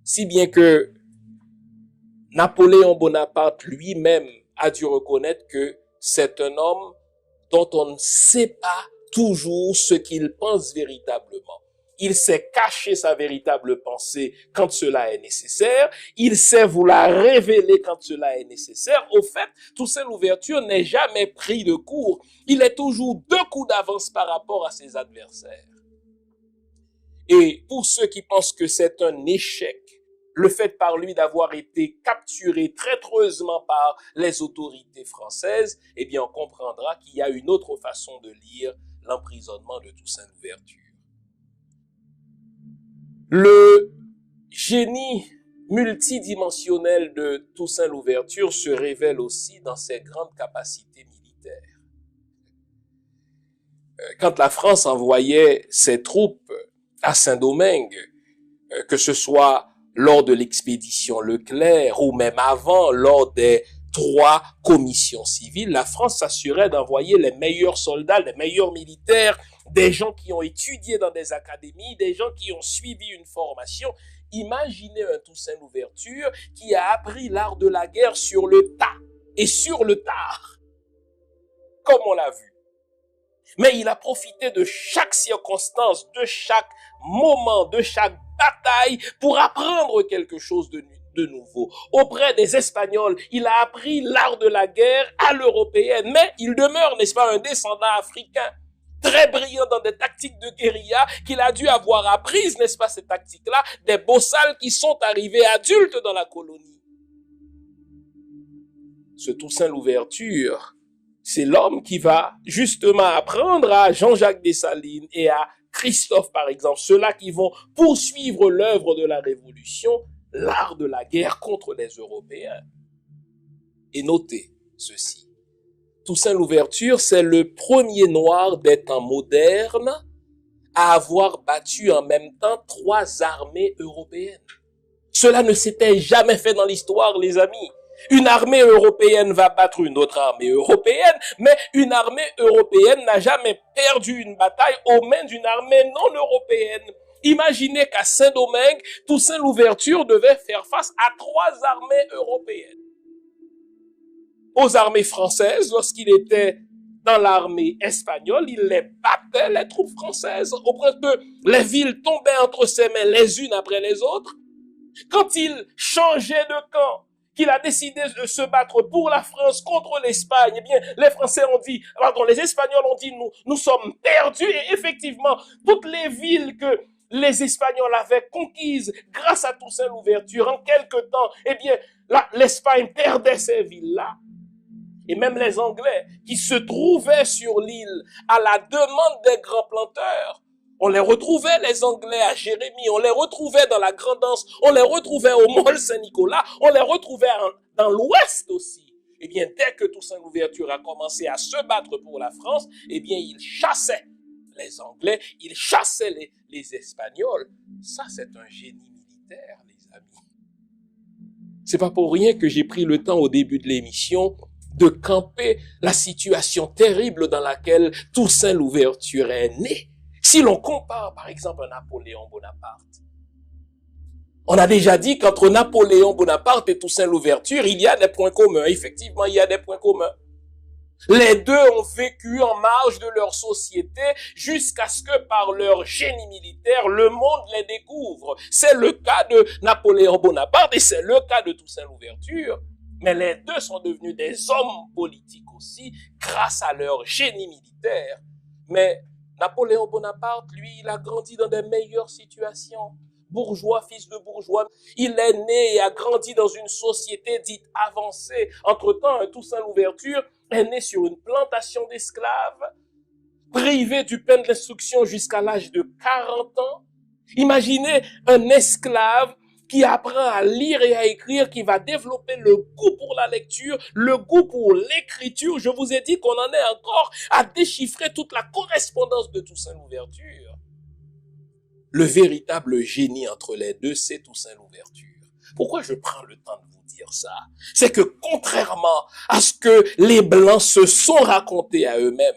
Si bien que Napoléon Bonaparte lui-même a dû reconnaître que c'est un homme dont on ne sait pas toujours ce qu'il pense véritablement. Il sait cacher sa véritable pensée quand cela est nécessaire. Il sait vous la révéler quand cela est nécessaire. Au fait, Toussaint Louverture n'est jamais pris de court. Il est toujours 2 coups d'avance par rapport à ses adversaires. Et pour ceux qui pensent que c'est un échec, le fait par lui d'avoir été capturé traîtreusement par les autorités françaises, eh bien on comprendra qu'il y a une autre façon de lire l'emprisonnement de Toussaint Louverture. Le génie multidimensionnel de Toussaint Louverture se révèle aussi dans ses grandes capacités militaires. Quand la France envoyait ses troupes à Saint-Domingue, que ce soit lors de l'expédition Leclerc ou même avant, lors des 3 commissions civiles, la France s'assurait d'envoyer les meilleurs soldats, les meilleurs militaires, des gens qui ont étudié dans des académies, des gens qui ont suivi une formation. Imaginez un Toussaint Louverture qui a appris l'art de la guerre sur le tas et sur le tard, comme on l'a vu. Mais il a profité de chaque circonstance, de chaque moment, de chaque bataille pour apprendre quelque chose de nouveau. Auprès des Espagnols, il a appris l'art de la guerre à l'européenne, mais il demeure, n'est-ce pas, un descendant africain, très brillant dans des tactiques de guérilla qu'il a dû avoir apprises, n'est-ce pas, ces tactiques-là, des bossals qui sont arrivés adultes dans la colonie. Ce Toussaint Louverture, c'est l'homme qui va justement apprendre à Jean-Jacques Dessalines et à Christophe, par exemple, ceux-là qui vont poursuivre l'œuvre de la Révolution, l'art de la guerre contre les Européens. Et notez ceci. Toussaint Louverture, c'est le premier noir des temps modernes à avoir battu en même temps 3 armées européennes. Cela ne s'était jamais fait dans l'histoire, les amis. Une armée européenne va battre une autre armée européenne, mais une armée européenne n'a jamais perdu une bataille aux mains d'une armée non européenne. Imaginez qu'à Saint-Domingue, Toussaint Louverture devait faire face à 3 armées européennes. Aux armées françaises, lorsqu'il était dans l'armée espagnole, il les battait, les troupes françaises, au point que les villes tombaient entre ses mains les unes après les autres. Quand il changeait de camp, qu'il a décidé de se battre pour la France contre l'Espagne, eh bien, les Français ont dit, pardon, les Espagnols ont dit, nous sommes perdus, et effectivement, toutes les villes que les Espagnols avaient conquises grâce à Toussaint Louverture, en quelque temps, eh bien, l'Espagne perdait ces villes-là. Et même les Anglais qui se trouvaient sur l'île à la demande des grands planteurs, on les retrouvait, les Anglais, à Jérémie, on les retrouvait dans la Grand'Anse, on les retrouvait au Mall Saint-Nicolas, on les retrouvait dans l'Ouest aussi. Eh bien, dès que Toussaint Louverture a commencé à se battre pour la France, eh bien, il chassait les Anglais, il chassait les Espagnols. Ça, c'est un génie militaire, les amis. C'est pas pour rien que j'ai pris le temps au début de l'émission de camper la situation terrible dans laquelle Toussaint Louverture est né. Si l'on compare par exemple à Napoléon Bonaparte, on a déjà dit qu'entre Napoléon Bonaparte et Toussaint Louverture, il y a des points communs. Effectivement, il y a des points communs. Les deux ont vécu en marge de leur société jusqu'à ce que par leur génie militaire, le monde les découvre. C'est le cas de Napoléon Bonaparte et c'est le cas de Toussaint Louverture. Mais les deux sont devenus des hommes politiques aussi grâce à leur génie militaire. Mais Napoléon Bonaparte, lui, il a grandi dans des meilleures situations. Bourgeois, fils de bourgeois. Il est né et a grandi dans une société dite avancée. Entre-temps, Toussaint Louverture est né sur une plantation d'esclaves, privé du pain de l'instruction jusqu'à l'âge de 40 ans. Imaginez un esclave qui apprend à lire et à écrire, qui va développer le goût pour la lecture, le goût pour l'écriture. Je vous ai dit qu'on en est encore à déchiffrer toute la correspondance de Toussaint Louverture. Le véritable génie entre les deux, c'est Toussaint Louverture. Pourquoi je prends le temps de vous dire ça? C'est que contrairement à ce que les Blancs se sont racontés à eux-mêmes,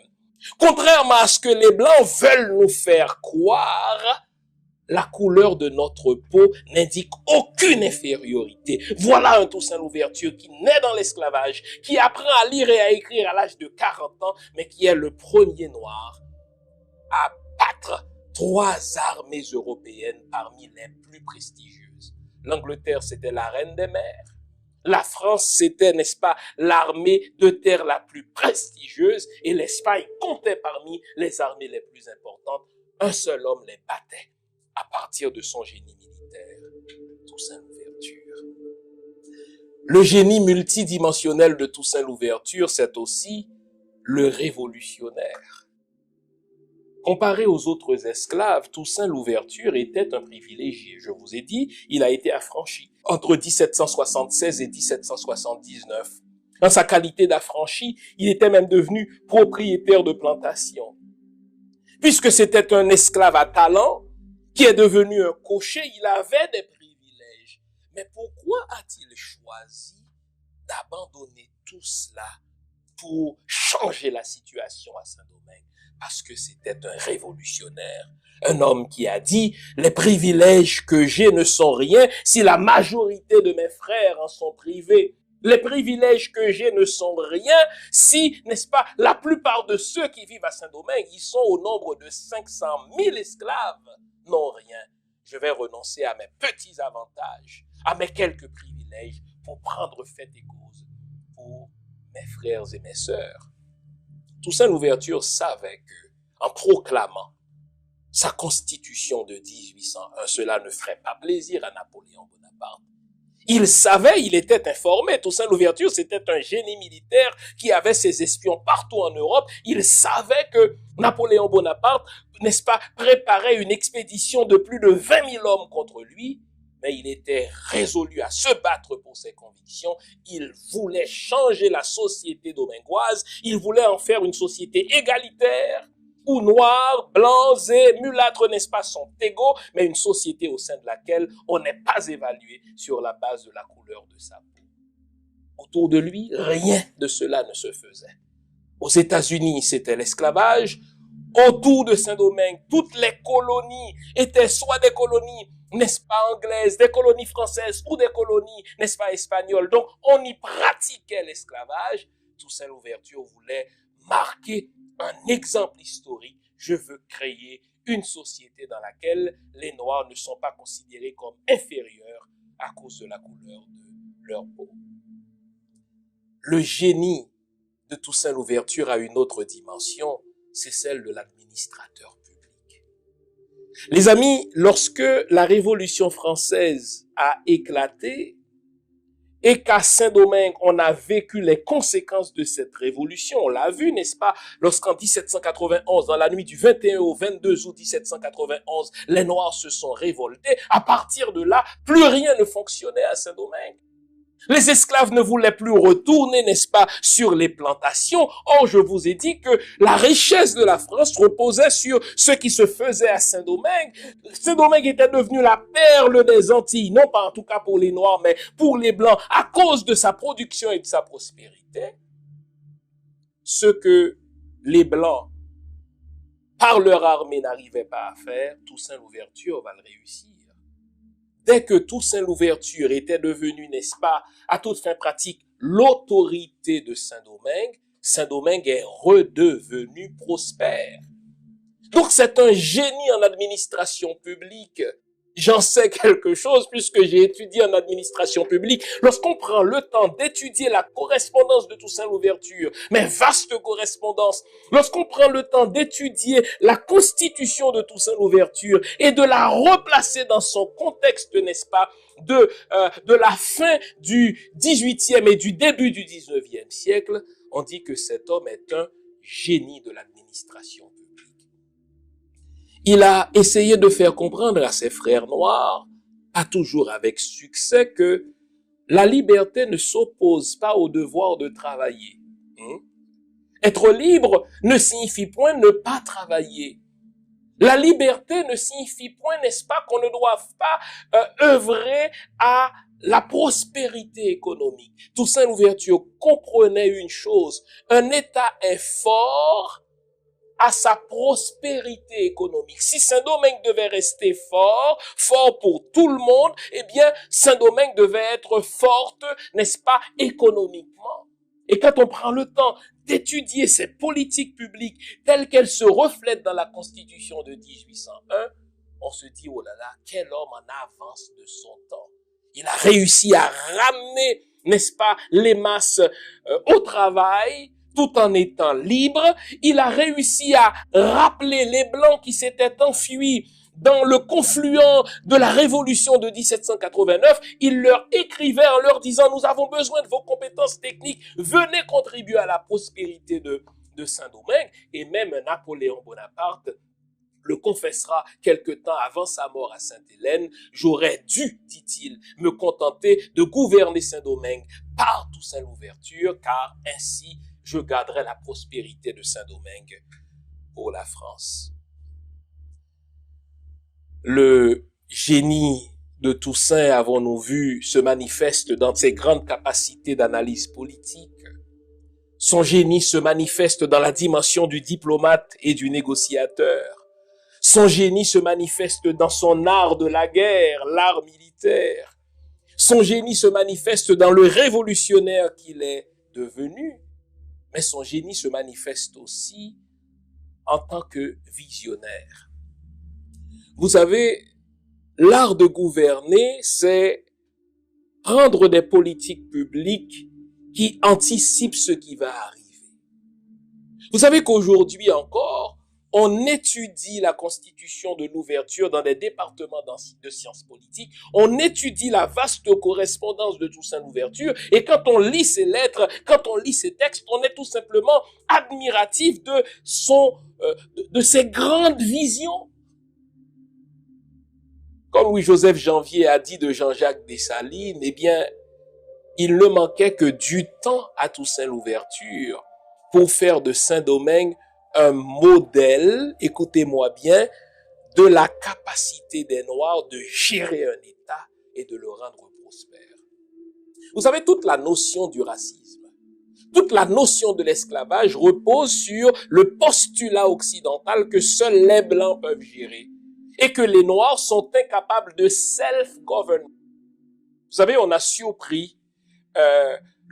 contrairement à ce que les Blancs veulent nous faire croire, la couleur de notre peau n'indique aucune infériorité. Voilà un Toussaint Louverture qui naît dans l'esclavage, qui apprend à lire et à écrire à l'âge de 40 ans, mais qui est le premier noir à battre 3 armées européennes parmi les plus prestigieuses. L'Angleterre, c'était la reine des mers. La France, c'était, n'est-ce pas, l'armée de terre la plus prestigieuse, et l'Espagne comptait parmi les armées les plus importantes. Un seul homme les battait à partir de son génie militaire, Toussaint Louverture. Le génie multidimensionnel de Toussaint Louverture, c'est aussi le révolutionnaire. Comparé aux autres esclaves, Toussaint Louverture était un privilégié. Je vous ai dit, il a été affranchi entre 1776 et 1779. Dans sa qualité d'affranchi, il était même devenu propriétaire de plantation. Puisque c'était un esclave à talent, qui est devenu un cocher, il avait des privilèges. Mais pourquoi a-t-il choisi d'abandonner tout cela pour changer la situation à Saint-Domingue? Parce que c'était un révolutionnaire, un homme qui a dit « Les privilèges que j'ai ne sont rien si la majorité de mes frères en sont privés. Les privilèges que j'ai ne sont rien si, n'est-ce pas, la plupart de ceux qui vivent à Saint-Domingue, ils sont au nombre de 500 000 esclaves. Non, rien. Je vais renoncer à mes petits avantages, à mes quelques privilèges pour prendre fait et cause pour mes frères et mes sœurs. » Toussaint Louverture savait que, en proclamant sa constitution de 1801, cela ne ferait pas plaisir à Napoléon Bonaparte. Il savait, il était informé. Toussaint Louverture, c'était un génie militaire qui avait ses espions partout en Europe. Il savait que Napoléon Bonaparte, n'est-ce pas, préparait une expédition de plus de 20 000 hommes contre lui. Mais il était résolu à se battre pour ses convictions. Il voulait changer la société domingoise. Il voulait en faire une société égalitaire, où noirs, blancs et mulâtres, n'est-ce pas, sont égaux, mais une société au sein de laquelle on n'est pas évalué sur la base de la couleur de sa peau. Autour de lui, rien de cela ne se faisait. Aux États-Unis, c'était l'esclavage. Autour de Saint-Domingue, toutes les colonies étaient soit des colonies, n'est-ce pas, anglaises, des colonies françaises ou des colonies, n'est-ce pas, espagnoles. Donc, on y pratiquait l'esclavage. Toussaint Louverture voulait marquer un exemple historique. Je veux créer une société dans laquelle les Noirs ne sont pas considérés comme inférieurs à cause de la couleur de leur peau. Le génie de Toussaint Louverture a une autre dimension, c'est celle de l'administrateur public. Les amis, lorsque la Révolution française a éclaté et qu'à Saint-Domingue, on a vécu les conséquences de cette révolution, on l'a vu, n'est-ce pas, lorsqu'en 1791, dans la nuit du 21 au 22 août 1791, les Noirs se sont révoltés, à partir de là, plus rien ne fonctionnait à Saint-Domingue. Les esclaves ne voulaient plus retourner, n'est-ce pas, sur les plantations. Or, je vous ai dit que la richesse de la France reposait sur ce qui se faisait à Saint-Domingue. Saint-Domingue était devenu la perle des Antilles, non pas en tout cas pour les Noirs, mais pour les Blancs, à cause de sa production et de sa prospérité. ce que les Blancs, par leur armée, n'arrivaient pas à faire, Toussaint Louverture va le réussir. Dès que Toussaint Louverture était devenu, n'est-ce pas, à toute fin pratique, l'autorité de Saint-Domingue, Saint-Domingue est redevenu prospère. Donc c'est un génie en administration publique. J'en sais quelque chose puisque j'ai étudié en administration publique. Lorsqu'on prend le temps d'étudier la correspondance de Toussaint Louverture, mais vaste correspondance, lorsqu'on prend le temps d'étudier la constitution de Toussaint Louverture et de la replacer dans son contexte, n'est-ce pas, de la fin du 18e et du début du 19e siècle, on dit que cet homme est un génie de l'administration publique. Il a essayé de faire comprendre à ses frères noirs, pas toujours avec succès, que la liberté ne s'oppose pas au devoir de travailler. Être libre ne signifie point ne pas travailler. La liberté ne signifie point, n'est-ce pas, qu'on ne doive pas œuvrer à la prospérité économique. Toussaint Louverture comprenait une chose, un État est fort à sa prospérité économique. Si Saint-Domingue devait rester fort, fort pour tout le monde, eh bien, Saint-Domingue devait être forte, n'est-ce pas, économiquement. Et quand on prend le temps d'étudier ces politiques publiques telles qu'elles se reflètent dans la Constitution de 1801, on se dit, oh là là, quel homme en avance de son temps. Il a réussi à ramener, n'est-ce pas, les masses au travail, tout en étant libre. Il a réussi à rappeler les Blancs qui s'étaient enfuis dans le confluent de la révolution de 1789. Il leur écrivait en leur disant, nous avons besoin de vos compétences techniques, venez contribuer à la prospérité de Saint-Domingue. Et même Napoléon Bonaparte le confessera quelque temps avant sa mort à Sainte-Hélène. J'aurais dû, dit-il, me contenter de gouverner Saint-Domingue par Toussaint Louverture, car ainsi je garderai la prospérité de Saint-Domingue pour la France. Le génie de Toussaint, avons-nous vu, se manifeste dans ses grandes capacités d'analyse politique. Son génie se manifeste dans la dimension du diplomate et du négociateur. Son génie se manifeste dans son art de la guerre, l'art militaire. Son génie se manifeste dans le révolutionnaire qu'il est devenu. Mais son génie se manifeste aussi en tant que visionnaire. Vous savez, l'art de gouverner, c'est prendre des politiques publiques qui anticipent ce qui va arriver. Vous savez qu'aujourd'hui encore, on étudie la constitution de l'ouverture dans des départements de sciences politiques. On étudie la vaste correspondance de Toussaint Louverture. Et quand on lit ces lettres, quand on lit ces textes, on est tout simplement admiratif de ses grandes visions. Comme Louis-Joseph Janvier a dit de Jean-Jacques Dessalines, eh bien, il ne manquait que du temps à Toussaint Louverture pour faire de Saint-Domingue un modèle, écoutez-moi bien, de la capacité des Noirs de gérer un État et de le rendre prospère. Vous savez, toute la notion du racisme, toute la notion de l'esclavage repose sur le postulat occidental que seuls les Blancs peuvent gérer et que les Noirs sont incapables de self-government. Vous savez, on a surpris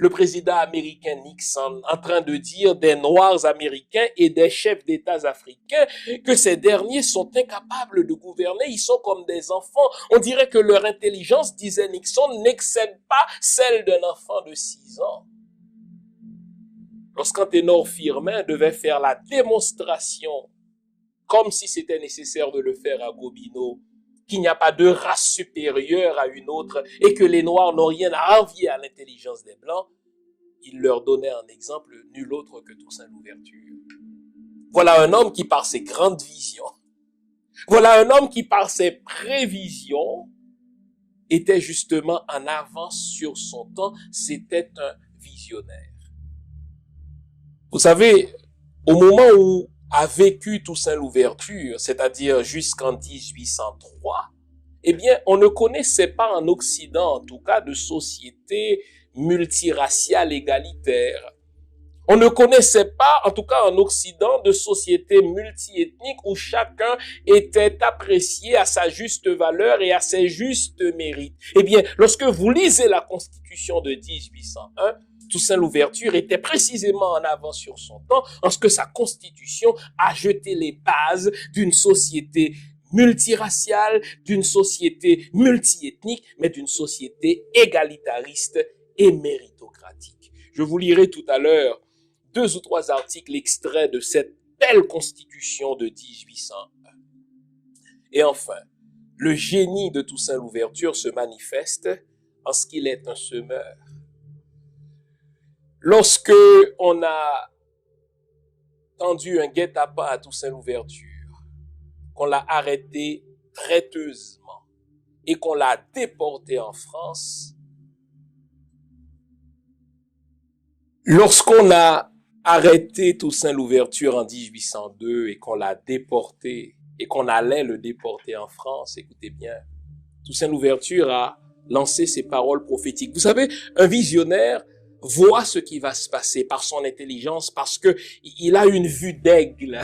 le président américain Nixon en train de dire des Noirs américains et des chefs d'État africains que ces derniers sont incapables de gouverner, ils sont comme des enfants. On dirait que leur intelligence, disait Nixon, n'excède pas celle d'un enfant de 6 ans. Lorsqu'Anténor Firmin devait faire la démonstration, comme si c'était nécessaire de le faire à Gobineau, qu'il n'y a pas de race supérieure à une autre et que les Noirs n'ont rien à envier à l'intelligence des Blancs, il leur donnait en exemple nul autre que Toussaint Louverture. Voilà un homme qui, par ses grandes visions, voilà un homme qui, par ses prévisions, était justement en avance sur son temps. C'était un visionnaire. Vous savez, au moment où a vécu Toussaint Louverture, c'est-à-dire jusqu'en 1803, eh bien, on ne connaissait pas en Occident, en tout cas, de société multiraciale égalitaire. On ne connaissait pas, en tout cas en Occident, de société multiethnique où chacun était apprécié à sa juste valeur et à ses justes mérites. Eh bien, lorsque vous lisez la Constitution de 1801, Toussaint Louverture était précisément en avance sur son temps en ce que sa Constitution a jeté les bases d'une société multiraciale, d'une société multiethnique, mais d'une société égalitariste et méritocratique. Je vous lirai tout à l'heure 2 ou 3 articles extraits de cette belle Constitution de 1801. Et enfin, le génie de Toussaint Louverture se manifeste en ce qu'il est un semeur. Lorsque on a tendu un guet-apens à Toussaint Louverture, qu'on l'a arrêté traîtreusement et qu'on l'a déporté en France, lorsqu'on a arrêté Toussaint Louverture en 1802 et qu'on l'a déporté et qu'on allait le déporter en France, écoutez bien, Toussaint Louverture a lancé ses paroles prophétiques. Vous savez, un visionnaire voit ce qui va se passer par son intelligence parce que il a une vue d'aigle.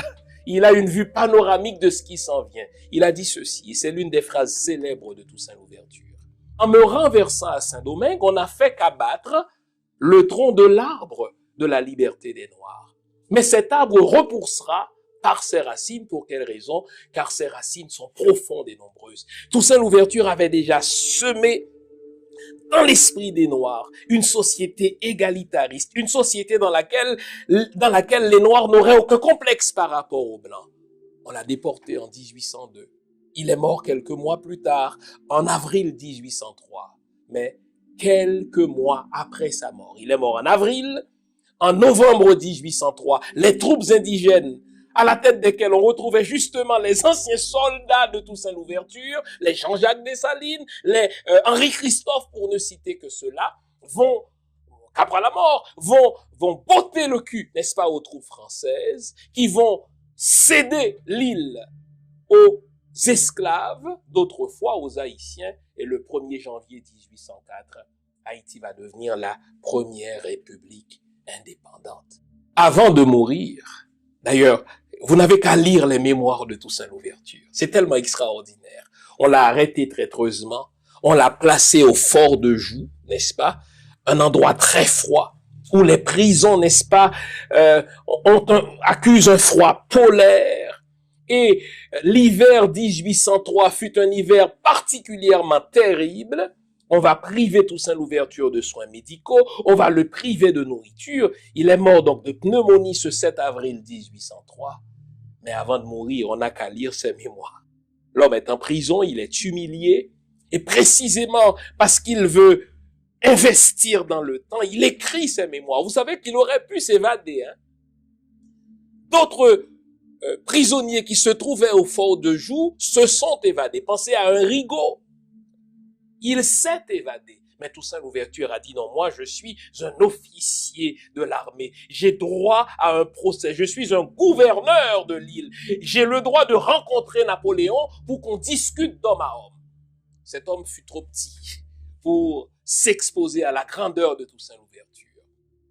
Il a une vue panoramique de ce qui s'en vient. Il a dit ceci, et c'est l'une des phrases célèbres de Toussaint Louverture. En me renversant à Saint-Domingue, on n'a fait qu'abattre le tronc de l'arbre de la liberté des Noirs. Mais cet arbre repoussera par ses racines. Pour quelle raison? Car ses racines sont profondes et nombreuses. Toussaint Louverture avait déjà semé dans l'esprit des Noirs une société égalitariste, une société dans laquelle les Noirs n'auraient aucun complexe par rapport aux Blancs. On l'a déporté en 1802. Il est mort quelques mois plus tard, en avril 1803. Mais quelques mois après sa mort, il est mort en avril. En novembre 1803, les troupes indigènes, à la tête desquelles on retrouvait justement les anciens soldats de Toussaint Louverture, les Jean-Jacques Dessalines, les Henri Christophe, pour ne citer que ceux-là, vont, après la mort, vont botter le cul, n'est-ce pas, aux troupes françaises, qui vont céder l'île aux esclaves d'autrefois, aux Haïtiens, et le 1er janvier 1804, Haïti va devenir la première république indépendante. Avant de mourir, d'ailleurs, vous n'avez qu'à lire les mémoires de Toussaint Louverture. C'est tellement extraordinaire. On l'a arrêté traîtreusement. On l'a placé au fort de Joux, n'est-ce pas? Un endroit très froid, où les prisons, n'est-ce pas, accusent un froid polaire. Et l'hiver 1803 fut un hiver particulièrement terrible. On va priver Toussaint Louverture de soins médicaux, on va le priver de nourriture. Il est mort donc de pneumonie ce 7 avril 1803. Mais avant de mourir, on n'a qu'à lire ses mémoires. L'homme est en prison, il est humilié, et précisément parce qu'il veut investir dans le temps, il écrit ses mémoires. Vous savez qu'il aurait pu s'évader. D'autres prisonniers qui se trouvaient au fort de Joux se sont évadés. Pensez à un Rigaud. Il s'est évadé. Mais Toussaint Louverture a dit non, moi je suis un officier de l'armée. J'ai droit à un procès. Je suis un gouverneur de l'île. J'ai le droit de rencontrer Napoléon pour qu'on discute d'homme à homme. Cet homme fut trop petit pour s'exposer à la grandeur de Toussaint Louverture.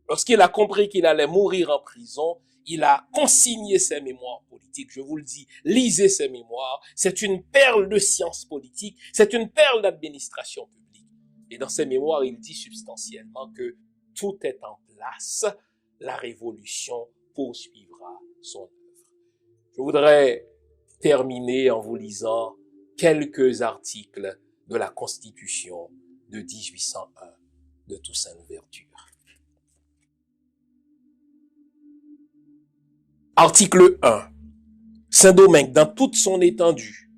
Lorsqu'il a compris qu'il allait mourir en prison, il a consigné ses mémoires politiques. Je vous le dis, lisez ses mémoires. C'est une perle de science politique. C'est une perle d'administration publique. Et dans ses mémoires, il dit substantiellement que tout est en place. La révolution poursuivra son œuvre. Je voudrais terminer en vous lisant quelques articles de la Constitution de 1801 de Toussaint Louverture. Article 1. Saint-Domingue dans toute son étendue,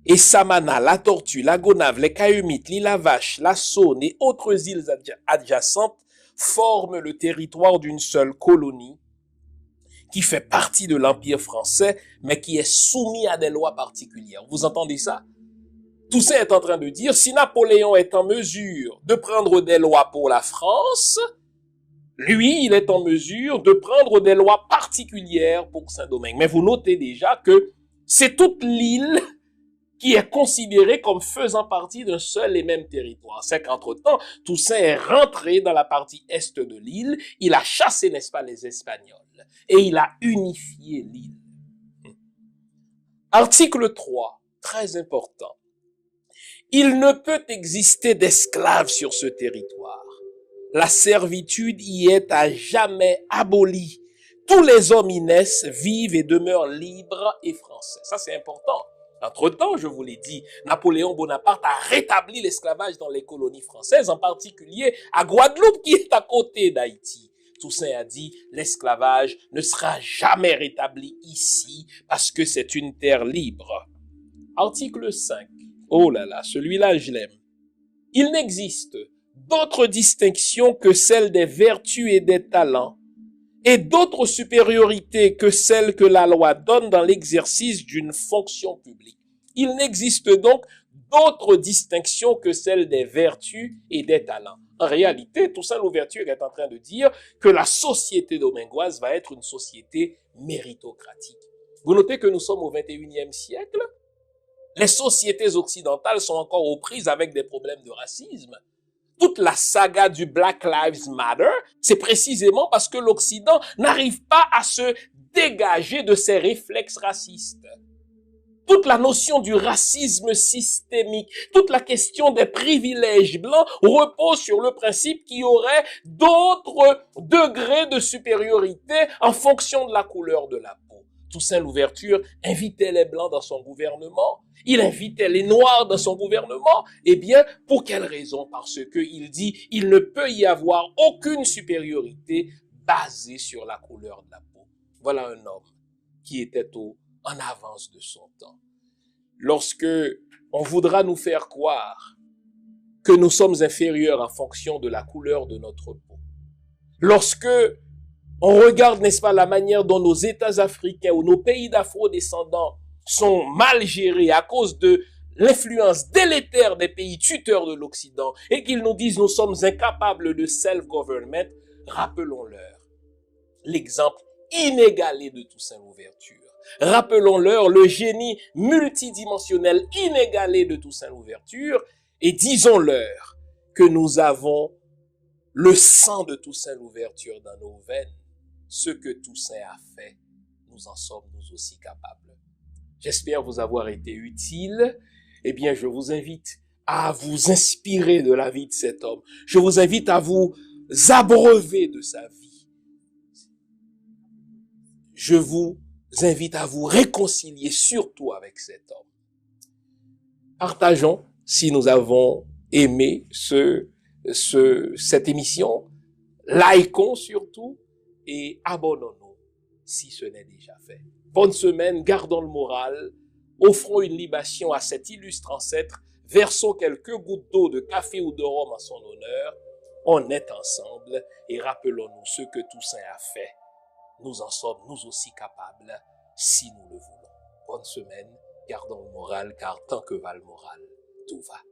et Samana, la Tortue, la Gonave, les Cahumites, l'île à Vache, la Saône et autres îles adjacentes forment le territoire d'une seule colonie qui fait partie de l'Empire français, mais qui est soumis à des lois particulières. Vous entendez ça? Toussaint est en train de dire, si Napoléon est en mesure de prendre des lois pour la France, lui, il est en mesure de prendre des lois particulières pour Saint-Domingue. Mais vous notez déjà que c'est toute l'île qui est considéré comme faisant partie d'un seul et même territoire. C'est qu'entre-temps, Toussaint est rentré dans la partie est de l'île, il a chassé, n'est-ce pas, les Espagnols, et il a unifié l'île. Article 3, très important. Il ne peut exister d'esclaves sur ce territoire. La servitude y est à jamais abolie. Tous les hommes y naissent, vivent et demeurent libres et français. Ça, c'est important. Entre-temps, je vous l'ai dit, Napoléon Bonaparte a rétabli l'esclavage dans les colonies françaises, en particulier à Guadeloupe, qui est à côté d'Haïti. Toussaint a dit, l'esclavage ne sera jamais rétabli ici parce que c'est une terre libre. Article 5. Oh là là, celui-là, je l'aime. Il n'existe d'autre distinction que celle des vertus et des talents, et d'autres supériorités que celles que la loi donne dans l'exercice d'une fonction publique. Il n'existe donc d'autre distinction que celle des vertus et des talents. En réalité, Toussaint Louverture est en train de dire que la société domingoise va être une société méritocratique. Vous notez que nous sommes au 21e siècle. Les sociétés occidentales sont encore aux prises avec des problèmes de racisme. Toute la saga du Black Lives Matter, c'est précisément parce que l'Occident n'arrive pas à se dégager de ses réflexes racistes. Toute la notion du racisme systémique, toute la question des privilèges blancs repose sur le principe qu'il y aurait d'autres degrés de supériorité en fonction de la couleur de la peau. Toussaint Louverture invitait les blancs dans son gouvernement, il invitait les noirs dans son gouvernement. Eh bien, pour quelle raison? Parce que il dit, il ne peut y avoir aucune supériorité basée sur la couleur de la peau. Voilà un homme qui était en avance de son temps. Lorsque on voudra nous faire croire que nous sommes inférieurs en fonction de la couleur de notre peau, lorsque on regarde, n'est-ce pas, la manière dont nos États africains ou nos pays d'afro-descendants sont mal gérés à cause de l'influence délétère des pays tuteurs de l'Occident et qu'ils nous disent nous sommes incapables de self-government, rappelons-leur l'exemple inégalé de Toussaint Louverture. Rappelons-leur le génie multidimensionnel inégalé de Toussaint Louverture et disons-leur que nous avons le sang de Toussaint Louverture dans nos veines. Ce que Toussaint a fait, nous en sommes nous aussi capables. J'espère vous avoir été utile. Eh bien, je vous invite à vous inspirer de la vie de cet homme. Je vous invite à vous abreuver de sa vie. Je vous invite à vous réconcilier surtout avec cet homme. Partageons, si nous avons aimé cette émission, likons surtout et abonnons-nous si ce n'est déjà fait. Bonne semaine, gardons le moral, offrons une libation à cet illustre ancêtre, versons quelques gouttes d'eau, de café ou de rhum en son honneur, on est ensemble et rappelons-nous ce que Toussaint a fait. Nous en sommes nous aussi capables si nous le voulons. Bonne semaine, gardons le moral car tant que va le moral, tout va.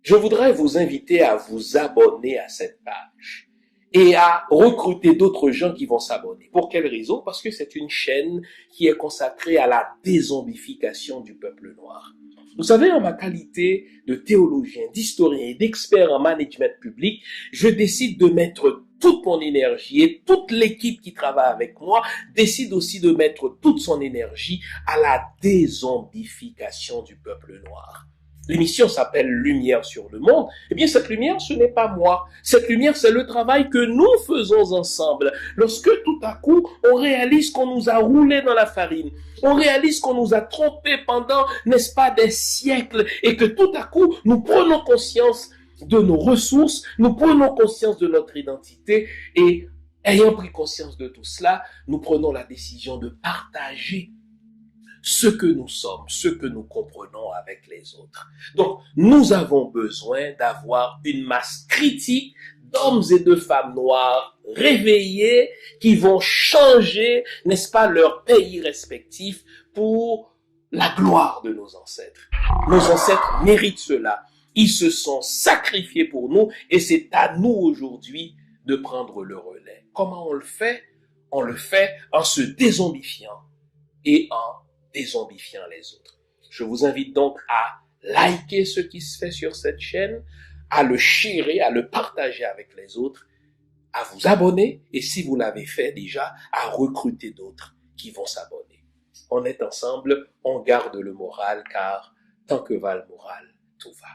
Je voudrais vous inviter à vous abonner à cette page et à recruter d'autres gens qui vont s'abonner. Pour quelle raison? Parce que c'est une chaîne qui est consacrée à la dézombification du peuple noir. Vous savez, en ma qualité de théologien, d'historien et d'expert en management public, je décide de mettre toute mon énergie et toute l'équipe qui travaille avec moi décide aussi de mettre toute son énergie à la dézombification du peuple noir. L'émission s'appelle Lumière sur le monde. Eh bien, cette lumière, ce n'est pas moi. Cette lumière, c'est le travail que nous faisons ensemble. Lorsque tout à coup, on réalise qu'on nous a roulé dans la farine, on réalise qu'on nous a trompés pendant, n'est-ce pas, des siècles, et que tout à coup, nous prenons conscience de nos ressources, nous prenons conscience de notre identité et ayant pris conscience de tout cela, nous prenons la décision de partager ce que nous sommes, ce que nous comprenons avec les autres. Donc, nous avons besoin d'avoir une masse critique d'hommes et de femmes noirs réveillés qui vont changer, n'est-ce pas, leur pays respectif pour la gloire de nos ancêtres. Nos ancêtres méritent cela. Ils se sont sacrifiés pour nous et c'est à nous aujourd'hui de prendre le relais. Comment on le fait? On le fait en se désombifiant et en désombifiant les autres. Je vous invite donc à liker ce qui se fait sur cette chaîne, à le sharer, à le partager avec les autres, à vous abonner et si vous l'avez fait déjà, à recruter d'autres qui vont s'abonner. On est ensemble, on garde le moral car tant que va le moral, tout va.